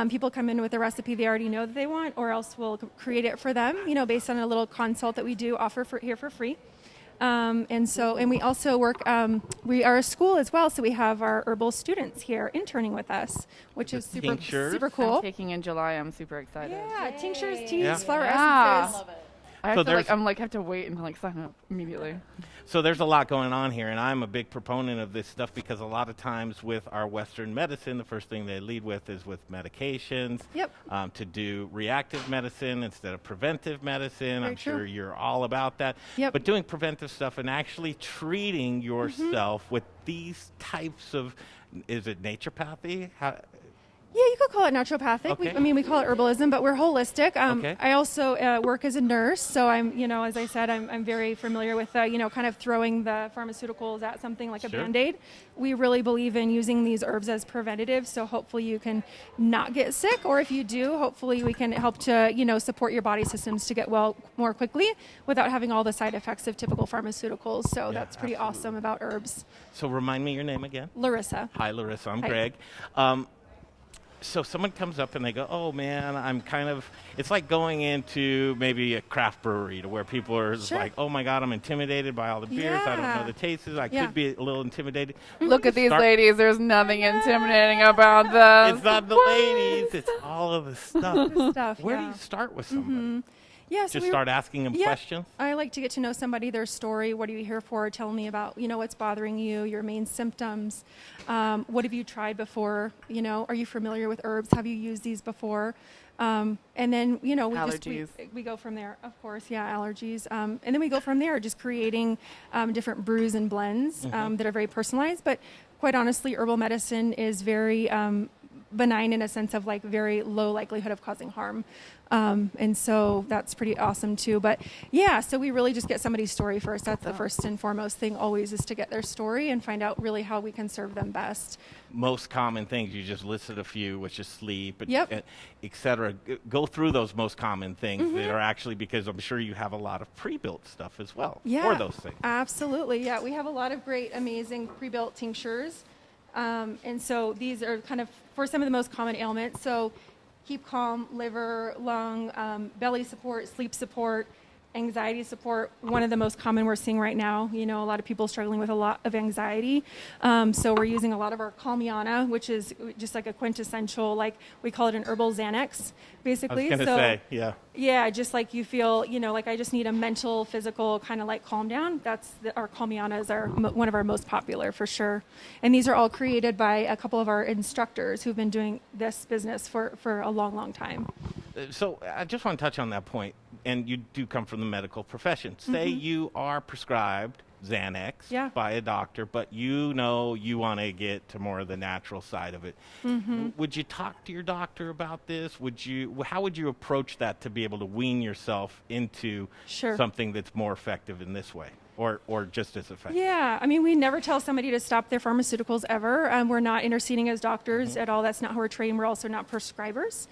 [SPEAKER 11] People come in with a recipe they already know that they want, or else we'll create it for them, based on a little consult that we do offer here for free. And we also work, we are a school as well, so we have our herbal students here interning with us, which is super cool.
[SPEAKER 2] I'm taking in July. I'm super excited.
[SPEAKER 11] Yeah, tinctures, teas, flower essences.
[SPEAKER 2] Love it. I have to wait and sign up immediately.
[SPEAKER 1] So there's a lot going on here, and I'm a big proponent of this stuff because a lot of times with our Western medicine, the first thing they lead with is with medications.
[SPEAKER 11] Yep.
[SPEAKER 1] To do reactive medicine instead of preventive medicine.
[SPEAKER 11] Very
[SPEAKER 1] I'm
[SPEAKER 11] true.
[SPEAKER 1] sure you're all about that.
[SPEAKER 11] Yep.
[SPEAKER 1] But doing preventive stuff and actually treating yourself with these types of, is it naturopathy?
[SPEAKER 11] Yeah, you could call it naturopathic.
[SPEAKER 1] Okay.
[SPEAKER 11] We call it herbalism, but we're holistic.
[SPEAKER 1] Okay.
[SPEAKER 11] I also work as a nurse, so I'm, as I said, I'm very familiar with, kind of throwing the pharmaceuticals at something like a Band-Aid. We really believe in using these herbs as preventative, so hopefully you can not get sick, or if you do, hopefully we can help to, support your body systems to get well more quickly without having all the side effects of typical pharmaceuticals. So that's pretty awesome about herbs.
[SPEAKER 1] So remind me your name again.
[SPEAKER 11] Lorissa.
[SPEAKER 1] Hi, Lorissa. I'm
[SPEAKER 11] Hi.
[SPEAKER 1] Greg. So someone comes up and they go, oh, man, it's like going into maybe a craft brewery to where people are just like, oh, my God, I'm intimidated by all the beers. I don't know the tastes. I could be a little intimidated.
[SPEAKER 2] Look at these ladies. There's nothing intimidating about them.
[SPEAKER 1] It's not the ladies. It's all of the stuff. Where do you start with somebody?
[SPEAKER 11] Yeah, so
[SPEAKER 1] just start asking them questions?
[SPEAKER 11] I like to get to know somebody, their story. What are you here for? Tell me about, what's bothering you, your main symptoms. What have you tried before? Are you familiar with herbs? Have you used these before? And then, we go from there. Of course, allergies. And then we go from there, just creating different brews and blends that are very personalized. But quite honestly, herbal medicine is very benign in a sense of like very low likelihood of causing harm. And so that's pretty awesome too. But so we really just get somebody's story first. That's the first and foremost thing always, is to get their story and find out really how we can serve them best.
[SPEAKER 1] Most common things, you just listed a few, which is sleep, et cetera. Go through those most common things that are actually, because I'm sure you have a lot of pre-built stuff as well for those things.
[SPEAKER 11] Absolutely. Yeah, we have a lot of great, amazing pre-built tinctures. And so these are kind of for some of the most common ailments. So keep calm, liver, lung, belly support, sleep support, anxiety support. One of the most common we're seeing right now, a lot of people struggling with a lot of anxiety. So we're using a lot of our Calmiana, which is just like a quintessential, like we call it an herbal Xanax, basically.
[SPEAKER 1] I was going to say, yeah.
[SPEAKER 11] Yeah, just like you feel, like I just need a mental, physical kind of like calm down. Our Calmiana is one of our most popular for sure. And these are all created by a couple of our instructors who've been doing this business for a long, long time.
[SPEAKER 1] So I just want to touch on that point. And you do come from the medical profession. Say you are prescribed Xanax by a doctor, but you want to get to more of the natural side of it. Would you talk to your doctor about this? How would you approach that to be able to wean yourself into something that's more effective in this way? Or just as effective?
[SPEAKER 11] Yeah, I mean, we never tell somebody to stop their pharmaceuticals ever. We're not interceding as doctors at all. That's not how we're trained. We're also not prescribers,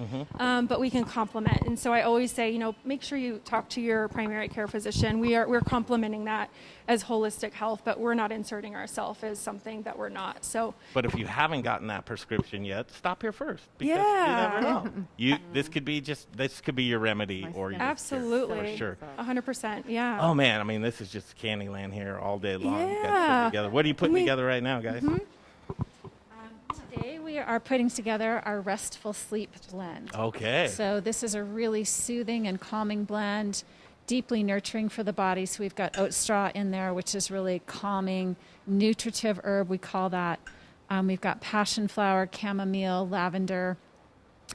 [SPEAKER 11] but we can complement. And so I always say, make sure you talk to your primary care physician. We're complementing that as holistic health, but we're not inserting ourselves as something that we're not. So,
[SPEAKER 1] but if you haven't gotten that prescription yet, stop here first, because you never know. This could be your remedy or your
[SPEAKER 11] absolutely
[SPEAKER 1] cure, for sure.
[SPEAKER 11] 100%. Yeah.
[SPEAKER 1] Oh man, I mean, this is just Candyland here all day long. You guys put together. What are you putting together right now, guys?
[SPEAKER 12] Today we are putting together our restful sleep blend.
[SPEAKER 1] Okay.
[SPEAKER 12] So this is a really soothing and calming blend, deeply nurturing for the body. So we've got oat straw in there, which is really calming, nutritive herb, we call that. We've got passion flower, chamomile, lavender.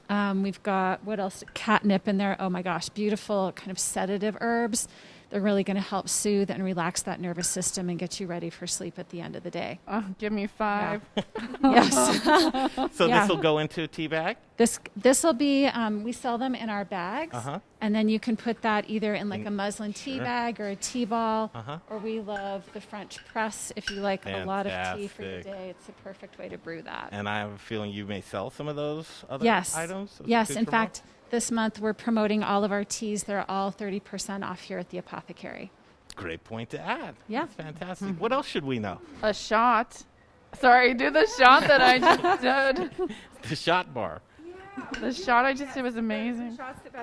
[SPEAKER 12] We've got, what else? Catnip in there. Oh my gosh, beautiful kind of sedative herbs. They're really going to help soothe and relax that nervous system and get you ready for sleep at the end of the day.
[SPEAKER 2] Oh, give me 5.
[SPEAKER 12] Yeah. Yes.
[SPEAKER 1] So this will go into a tea bag?
[SPEAKER 12] This will be, we sell them in our bags. And then you can put that either in like a muslin tea bag or a tea ball. Or we love the French press. If you like a lot of tea for your day, it's a perfect way to brew that.
[SPEAKER 1] And I have a feeling you may sell some of those other items?
[SPEAKER 12] Yes, in fact, this month we're promoting all of our teas. They're all 30% off here at the apothecary.
[SPEAKER 1] Great point to add.
[SPEAKER 12] Yeah.
[SPEAKER 1] That's fantastic. What else should we know?
[SPEAKER 2] A shot. Sorry, do the shot that I just did.
[SPEAKER 1] The shot bar.
[SPEAKER 2] The shot I just did was amazing.
[SPEAKER 11] The shots that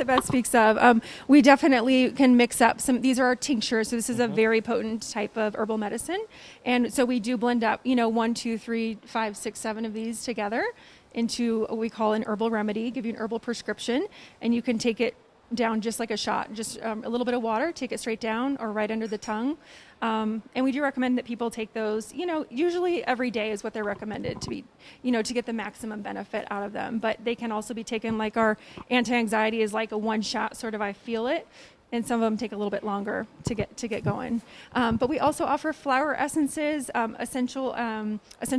[SPEAKER 11] Beth speaks of. We definitely can mix up some. These are our tinctures. So this is a very potent type of herbal medicine, and so we do blend up, 1, 2, 3, 5, 6, 7 of these together into what we call an herbal remedy. Give you an herbal prescription, and you can take it down just like a shot. Just a little bit of water, take it straight down or right under the tongue. And we do recommend that people take those, usually every day is what they're recommended to be, to get the maximum benefit out of them. But they can also be taken, like our anti-anxiety is like a one shot sort of, I feel it. And some of them take a little bit longer to get going. But we also offer flower essences, essential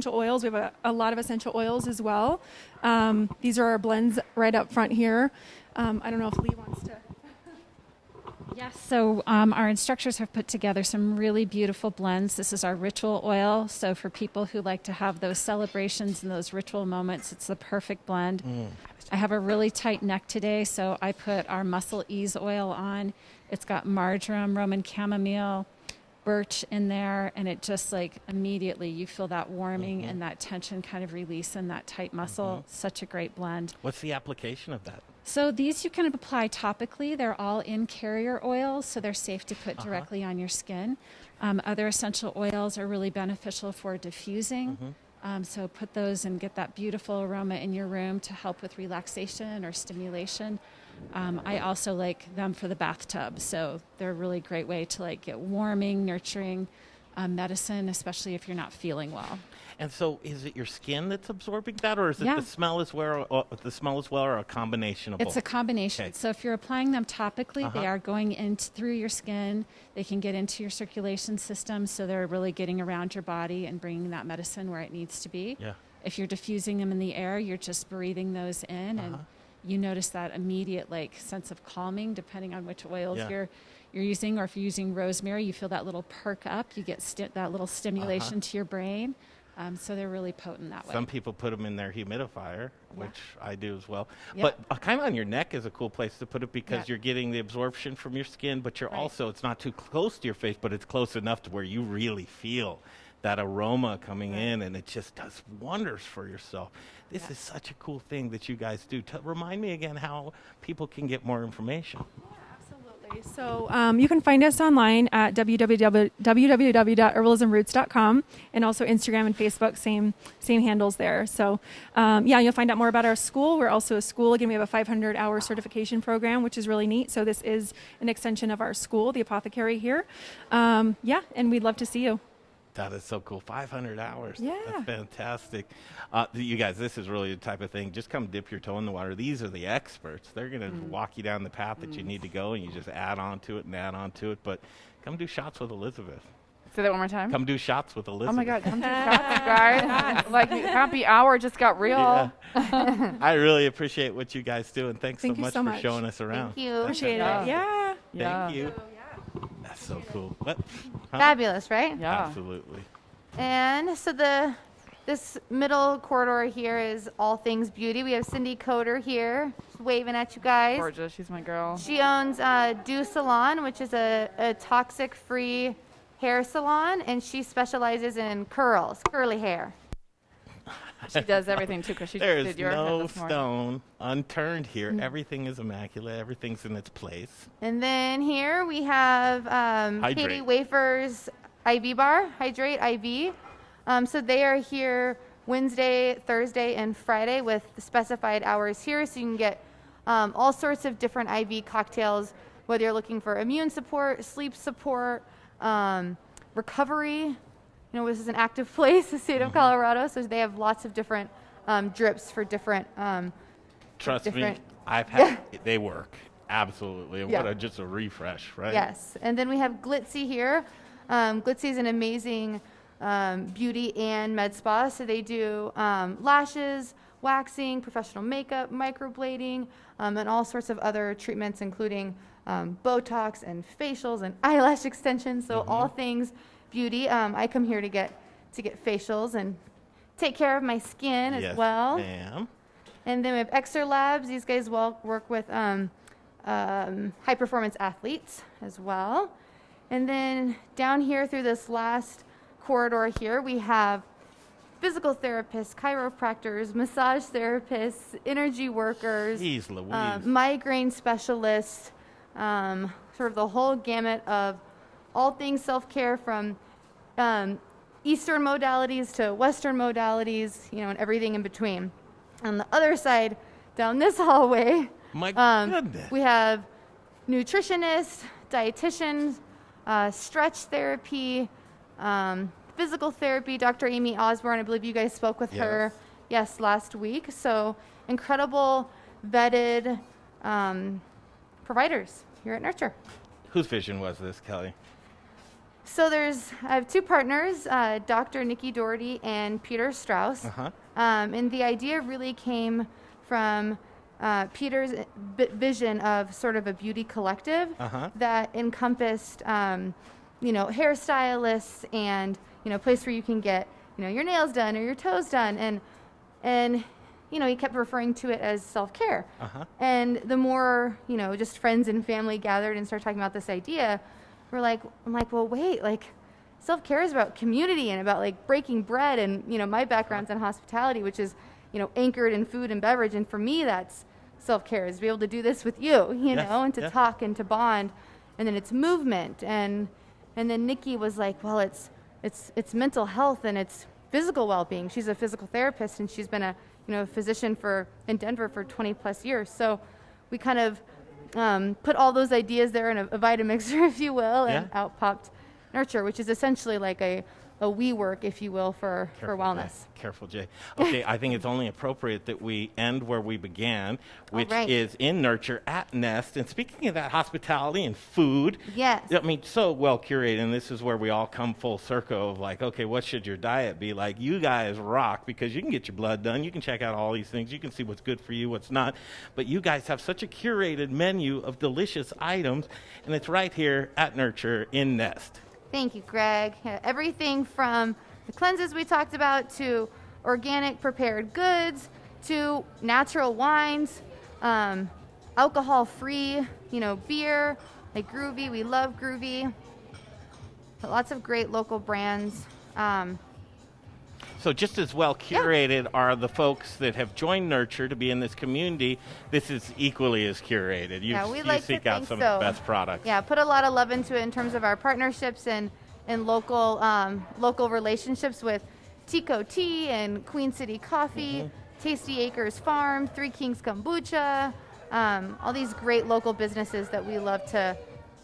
[SPEAKER 11] oils. We have a lot of essential oils as well. These are our blends right up front here. I don't know if Leigh wants to.
[SPEAKER 12] Yes, so our instructors have put together some really beautiful blends. This is our ritual oil. So for people who like to have those celebrations and those ritual moments, it's the perfect blend. I have a really tight neck today, so I put our Muscle Ease oil on. It's got marjoram, Roman chamomile, birch in there, and it just like immediately you feel that warming and that tension kind of release in that tight muscle. Such a great blend.
[SPEAKER 1] What's the application of that?
[SPEAKER 12] So these you can apply topically. They're all in carrier oils, so they're safe to put directly on your skin. Other essential oils are really beneficial for diffusing. So put those and get that beautiful aroma in your room to help with relaxation or stimulation. I also like them for the bathtub, so they're a really great way to like get warming, nurturing medicine, especially if you're not feeling well.
[SPEAKER 1] And so, is it your skin that's absorbing that, or is it the smell as well, or a combination of both?
[SPEAKER 12] It's a combination.
[SPEAKER 1] Okay.
[SPEAKER 12] So if you're applying them topically, they are going in through your skin. They can get into your circulation system, so they're really getting around your body and bringing that medicine where it needs to be.
[SPEAKER 1] Yeah.
[SPEAKER 12] If you're diffusing them in the air, you're just breathing those in, and you notice that immediate like sense of calming, depending on which oils you're using. Or if you're using rosemary, you feel that little perk up. You get that little stimulation to your brain. So they're really potent that way.
[SPEAKER 1] Some people put them in their humidifier, which I do as well. But kind of on your neck is a cool place to put it because you're getting the absorption from your skin, but you're also, it's not too close to your face, but it's close enough to where you really feel that aroma coming in, and it just does wonders for yourself. This is such a cool thing that you guys do. Remind me again how people can get more information.
[SPEAKER 11] So you can find us online at www.herbalismroots.com, and also Instagram and Facebook, same handles there. So you'll find out more about our school. We're also a school. Again, we have a 500-hour certification program, which is really neat. So this is an extension of our school, the apothecary here. And we'd love to see you.
[SPEAKER 1] That is so cool. 500 hours.
[SPEAKER 11] Yeah.
[SPEAKER 1] That's fantastic. You guys, this is really the type of thing. Just come dip your toe in the water. These are the experts. They're going to walk you down the path that you need to go, and you just add on to it and add on to it. But come do shots with Elizabeth.
[SPEAKER 2] Say that one more time.
[SPEAKER 1] Come do shots with Elizabeth.
[SPEAKER 2] Oh, my God. Come do shots, guys. Like, happy hour just got real.
[SPEAKER 1] Yeah. I really appreciate what you guys do, and thanks
[SPEAKER 11] Thank
[SPEAKER 1] so
[SPEAKER 11] you
[SPEAKER 1] much
[SPEAKER 11] so
[SPEAKER 1] for
[SPEAKER 11] much.
[SPEAKER 1] showing us around.
[SPEAKER 3] Thank you.
[SPEAKER 11] Appreciate it. Yeah.
[SPEAKER 1] Thank you. That's so cool. What?
[SPEAKER 3] Fabulous, right?
[SPEAKER 2] Yeah.
[SPEAKER 1] Absolutely.
[SPEAKER 3] And so this middle corridor here is all things beauty. We have Cindy Coder here waving at you guys.
[SPEAKER 2] Gorgeous. She's my girl.
[SPEAKER 3] She owns Do Salon, which is a toxic-free hair salon, and she specializes in curly hair.
[SPEAKER 2] She does everything, too, because she
[SPEAKER 1] There
[SPEAKER 2] did
[SPEAKER 1] is
[SPEAKER 2] your hair
[SPEAKER 1] no
[SPEAKER 2] this morning.
[SPEAKER 1] stone unturned here. Everything is immaculate. Everything's in its place.
[SPEAKER 3] And then here we have Katie Wafer's IV bar, Hydrate IV. So they are here Wednesday, Thursday, and Friday with specified hours here, so you can get all sorts of different IV cocktails, whether you're looking for immune support, sleep support, recovery. You know, this is an active place, the state of Colorado, so they have lots of different drips for different.
[SPEAKER 1] Trust me, I've had. They work absolutely. And
[SPEAKER 3] Yeah.
[SPEAKER 1] what just a refresh, right?
[SPEAKER 3] Yes, and then we have Glitzy here. Glitzy is an amazing beauty and med spa. So they do lashes, waxing, professional makeup, microblading, and all sorts of other treatments, including Botox and facials and eyelash extensions. So all things beauty. I come here to get facials and take care of my skin as well.
[SPEAKER 1] Ma'am.
[SPEAKER 3] And then we have Exer Labs. These guys work with high performance athletes as well. And then down here through this last corridor here, we have physical therapists, chiropractors, massage therapists, energy workers, migraine specialists, sort of the whole gamut of all things self-care, from Eastern modalities to Western modalities, you know, and everything in between. On the other side, down this hallway,
[SPEAKER 1] My goodness.
[SPEAKER 3] we have nutritionists, dietitians, stretch therapy, physical therapy. Dr. Amy Osborne, I believe you guys spoke with her, last week. So incredible, vetted providers here at Nurture.
[SPEAKER 1] Whose vision was this, Kelly?
[SPEAKER 3] So I have two partners, Dr. Nikki Doherty and Peter Strauss. And the idea really came from Peter's vision of sort of a beauty collective that encompassed, hairstylists and, place where you can get, your nails done or your toes done. And he kept referring to it as self-care. And the more, just friends and family gathered and started talking about this idea, I'm like, well, wait, self-care is about community and about like breaking bread. And, you know, my background's in hospitality, which is, you know, anchored in food and beverage. And for me, that's self-care, is to be able to do this with you, you know, and to talk and to bond. And then it's movement. And then Nikki was like, well, it's mental health and it's physical well-being. She's a physical therapist and she's been a, you know, physician in Denver for 20 plus years. So we kind of put all those ideas there in a Vitamixer, if you will, and out popped Nurture, which is essentially like a WeWork, if you will, for wellness.
[SPEAKER 1] Careful, Jay. Okay, I think it's only appropriate that we end where we began, which is in Nurture at Nest. And speaking of that, hospitality and food.
[SPEAKER 3] Yes.
[SPEAKER 1] I mean, so well curated, and this is where we all come full circle of like, okay, what should your diet be? Like, you guys rock because you can get your blood done. You can check out all these things. You can see what's good for you, what's not. But you guys have such a curated menu of delicious items, and it's right here at Nurture in Nest.
[SPEAKER 3] Thank you, Greg. Yeah, everything from the cleanses we talked about to organic prepared goods to natural wines, alcohol-free, you know, beer, like Groovy. We love Groovy. But lots of great local brands.
[SPEAKER 1] So just as well curated are the folks that have joined Nurture to be in this community. This is equally as curated. You seek out some of the best products.
[SPEAKER 3] Yeah, put a lot of love into it in terms of our partnerships and local relationships with Tico Tea and Queen City Coffee, Tasty Acres Farm, Three Kings Kombucha, all these great local businesses that we love to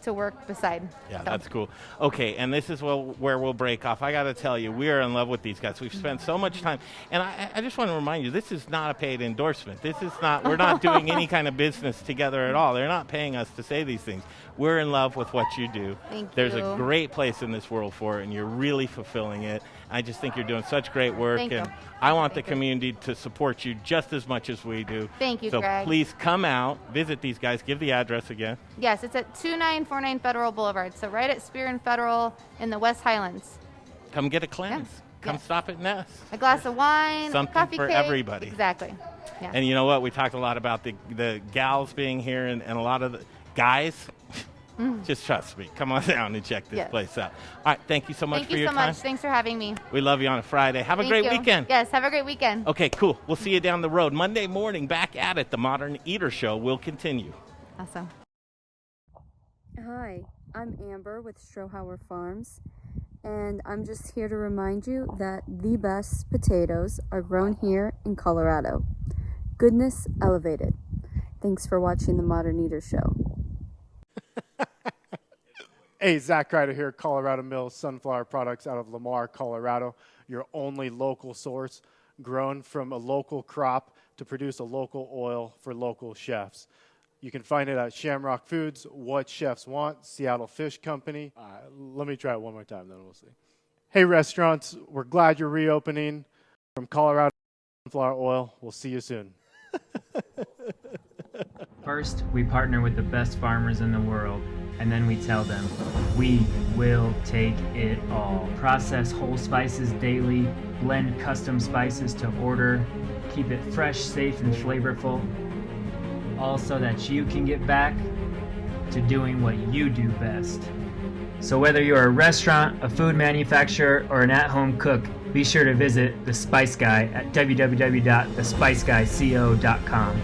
[SPEAKER 3] work beside.
[SPEAKER 1] Yeah, that's cool. Okay, and this is where we'll break off. I got to tell you, we are in love with these guys. We've spent so much time, and I just want to remind you, this is not a paid endorsement. This is not, we're not doing any kind of business together at all. They're not paying us to say these things. We're in love with what you do.
[SPEAKER 3] There's
[SPEAKER 1] a great place in this world for it, and you're really fulfilling it. I just think you're doing such great work, and I want the community to support you just as much as we do.
[SPEAKER 3] Thank you,
[SPEAKER 1] so
[SPEAKER 3] Greg.
[SPEAKER 1] So please come out, visit these guys, give the address again.
[SPEAKER 3] Yes, it's at 2949 Federal Boulevard, so right at Spear and Federal in the West Highlands.
[SPEAKER 1] Come get a cleanse. Come stop at Nest.
[SPEAKER 3] A glass of wine,
[SPEAKER 1] something
[SPEAKER 3] coffee
[SPEAKER 1] for
[SPEAKER 3] cake.
[SPEAKER 1] Everybody.
[SPEAKER 3] Exactly. Yeah.
[SPEAKER 1] And you know what? We talked a lot about the gals being here and a lot of the guys. Just trust me. Come on down and check this place out. All right. Thank you so much for your time.
[SPEAKER 3] Thank you so much. Thanks for having me.
[SPEAKER 1] We love you on a Friday. Have a great weekend.
[SPEAKER 3] Yes, have a great weekend.
[SPEAKER 1] Okay, cool. We'll see you down the road. Monday morning, back at it. The Modern Eater Show will continue.
[SPEAKER 3] Awesome.
[SPEAKER 13] Hi, I'm Amber with Strohauer Farms, and I'm just here to remind you that the best potatoes are grown here in Colorado. Goodness elevated. Thanks for watching the Modern Eater Show.
[SPEAKER 14] Hey, Zach Ryder here, Colorado Mills Sunflower Products out of Lamar, Colorado. Your only local source, grown from a local crop to produce a local oil for local chefs. You can find it at Shamrock Foods, What Chefs Want, Seattle Fish Company. Let me try it one more time, then we'll see. Hey, restaurants, we're glad you're reopening. From Colorado Sunflower Oil, we'll see you soon.
[SPEAKER 15] First, we partner with the best farmers in the world, and then we tell them, we will take it all. Process whole spices daily, blend custom spices to order, keep it fresh, safe, and flavorful, all so that you can get back to doing what you do best. So whether you're a restaurant, a food manufacturer, or an at-home cook, be sure to visit The Spice Guy at www.thespiceguyco.com.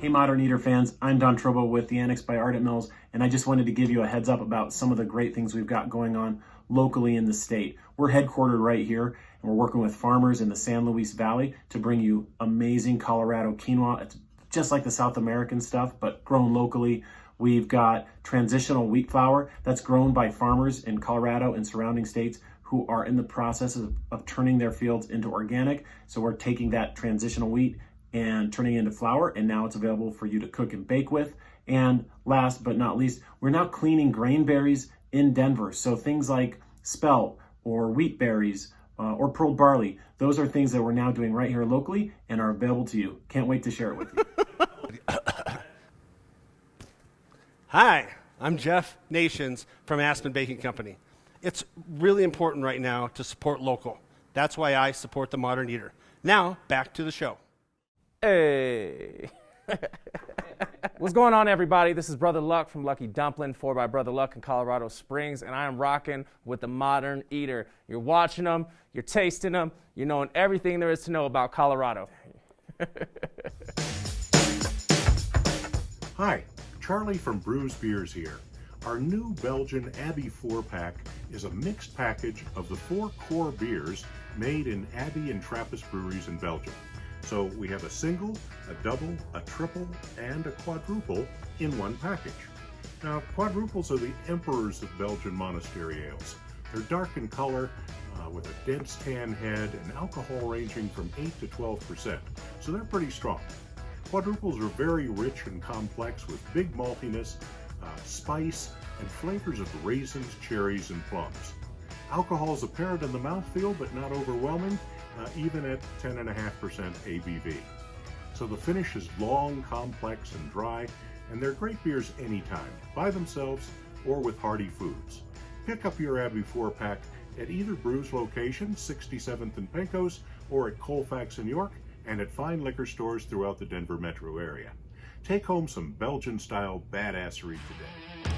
[SPEAKER 16] Hey Modern Eater fans, I'm Don Trobo with the Annex by Ardent Mills, and I just wanted to give you a heads up about some of the great things we've got going on locally in the state. We're headquartered right here, and we're working with farmers in the San Luis Valley to bring you amazing Colorado quinoa. It's just like the South American stuff, but grown locally. We've got transitional wheat flour that's grown by farmers in Colorado and surrounding states who are in the process of turning their fields into organic. So we're taking that transitional wheat and turning it into flour, and now it's available for you to cook and bake with. And last but not least, we're now cleaning grain berries in Denver. So things like spelt or wheat berries or pearl barley, those are things that we're now doing right here locally and are available to you. Can't wait to share it with you.
[SPEAKER 17] Hi, I'm Jeff Nations from Aspen Baking Company. It's really important right now to support local. That's why I support the Modern Eater. Now, back to the show.
[SPEAKER 18] Hey. What's going on, everybody? This is Brother Luck from Lucky Dumpling, 4x Brother Luck in Colorado Springs, and I am rocking with the Modern Eater. You're watching them, you're tasting them, you're knowing everything there is to know about Colorado.
[SPEAKER 19] Hi, Charlie from Brews Beers here. Our new Belgian Abbey 4-pack is a mixed package of the 4 core beers made in Abbey and Trappist breweries in Belgium. So we have a single, a double, a triple, and a quadruple in one package. Now, quadruples are the emperors of Belgian monastery ales. They're dark in color, with a dense tan head, and alcohol ranging from 8 to 12%, so they're pretty strong. Quadruples are very rich and complex with big maltiness, spice, and flavors of raisins, cherries, and plums. Alcohol is apparent in the mouthfeel, but not overwhelming, even at 10.5% ABV. So the finish is long, complex, and dry, and they're great beers anytime, by themselves or with hearty foods. Pick up your Abbey 4-pack at either Brews location, 67th and Pecos, or at Colfax in York, and at fine liquor stores throughout the Denver metro area. Take home some Belgian-style badassery today.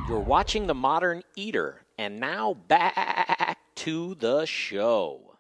[SPEAKER 20] You're watching The Modern Eater, and now back to the show.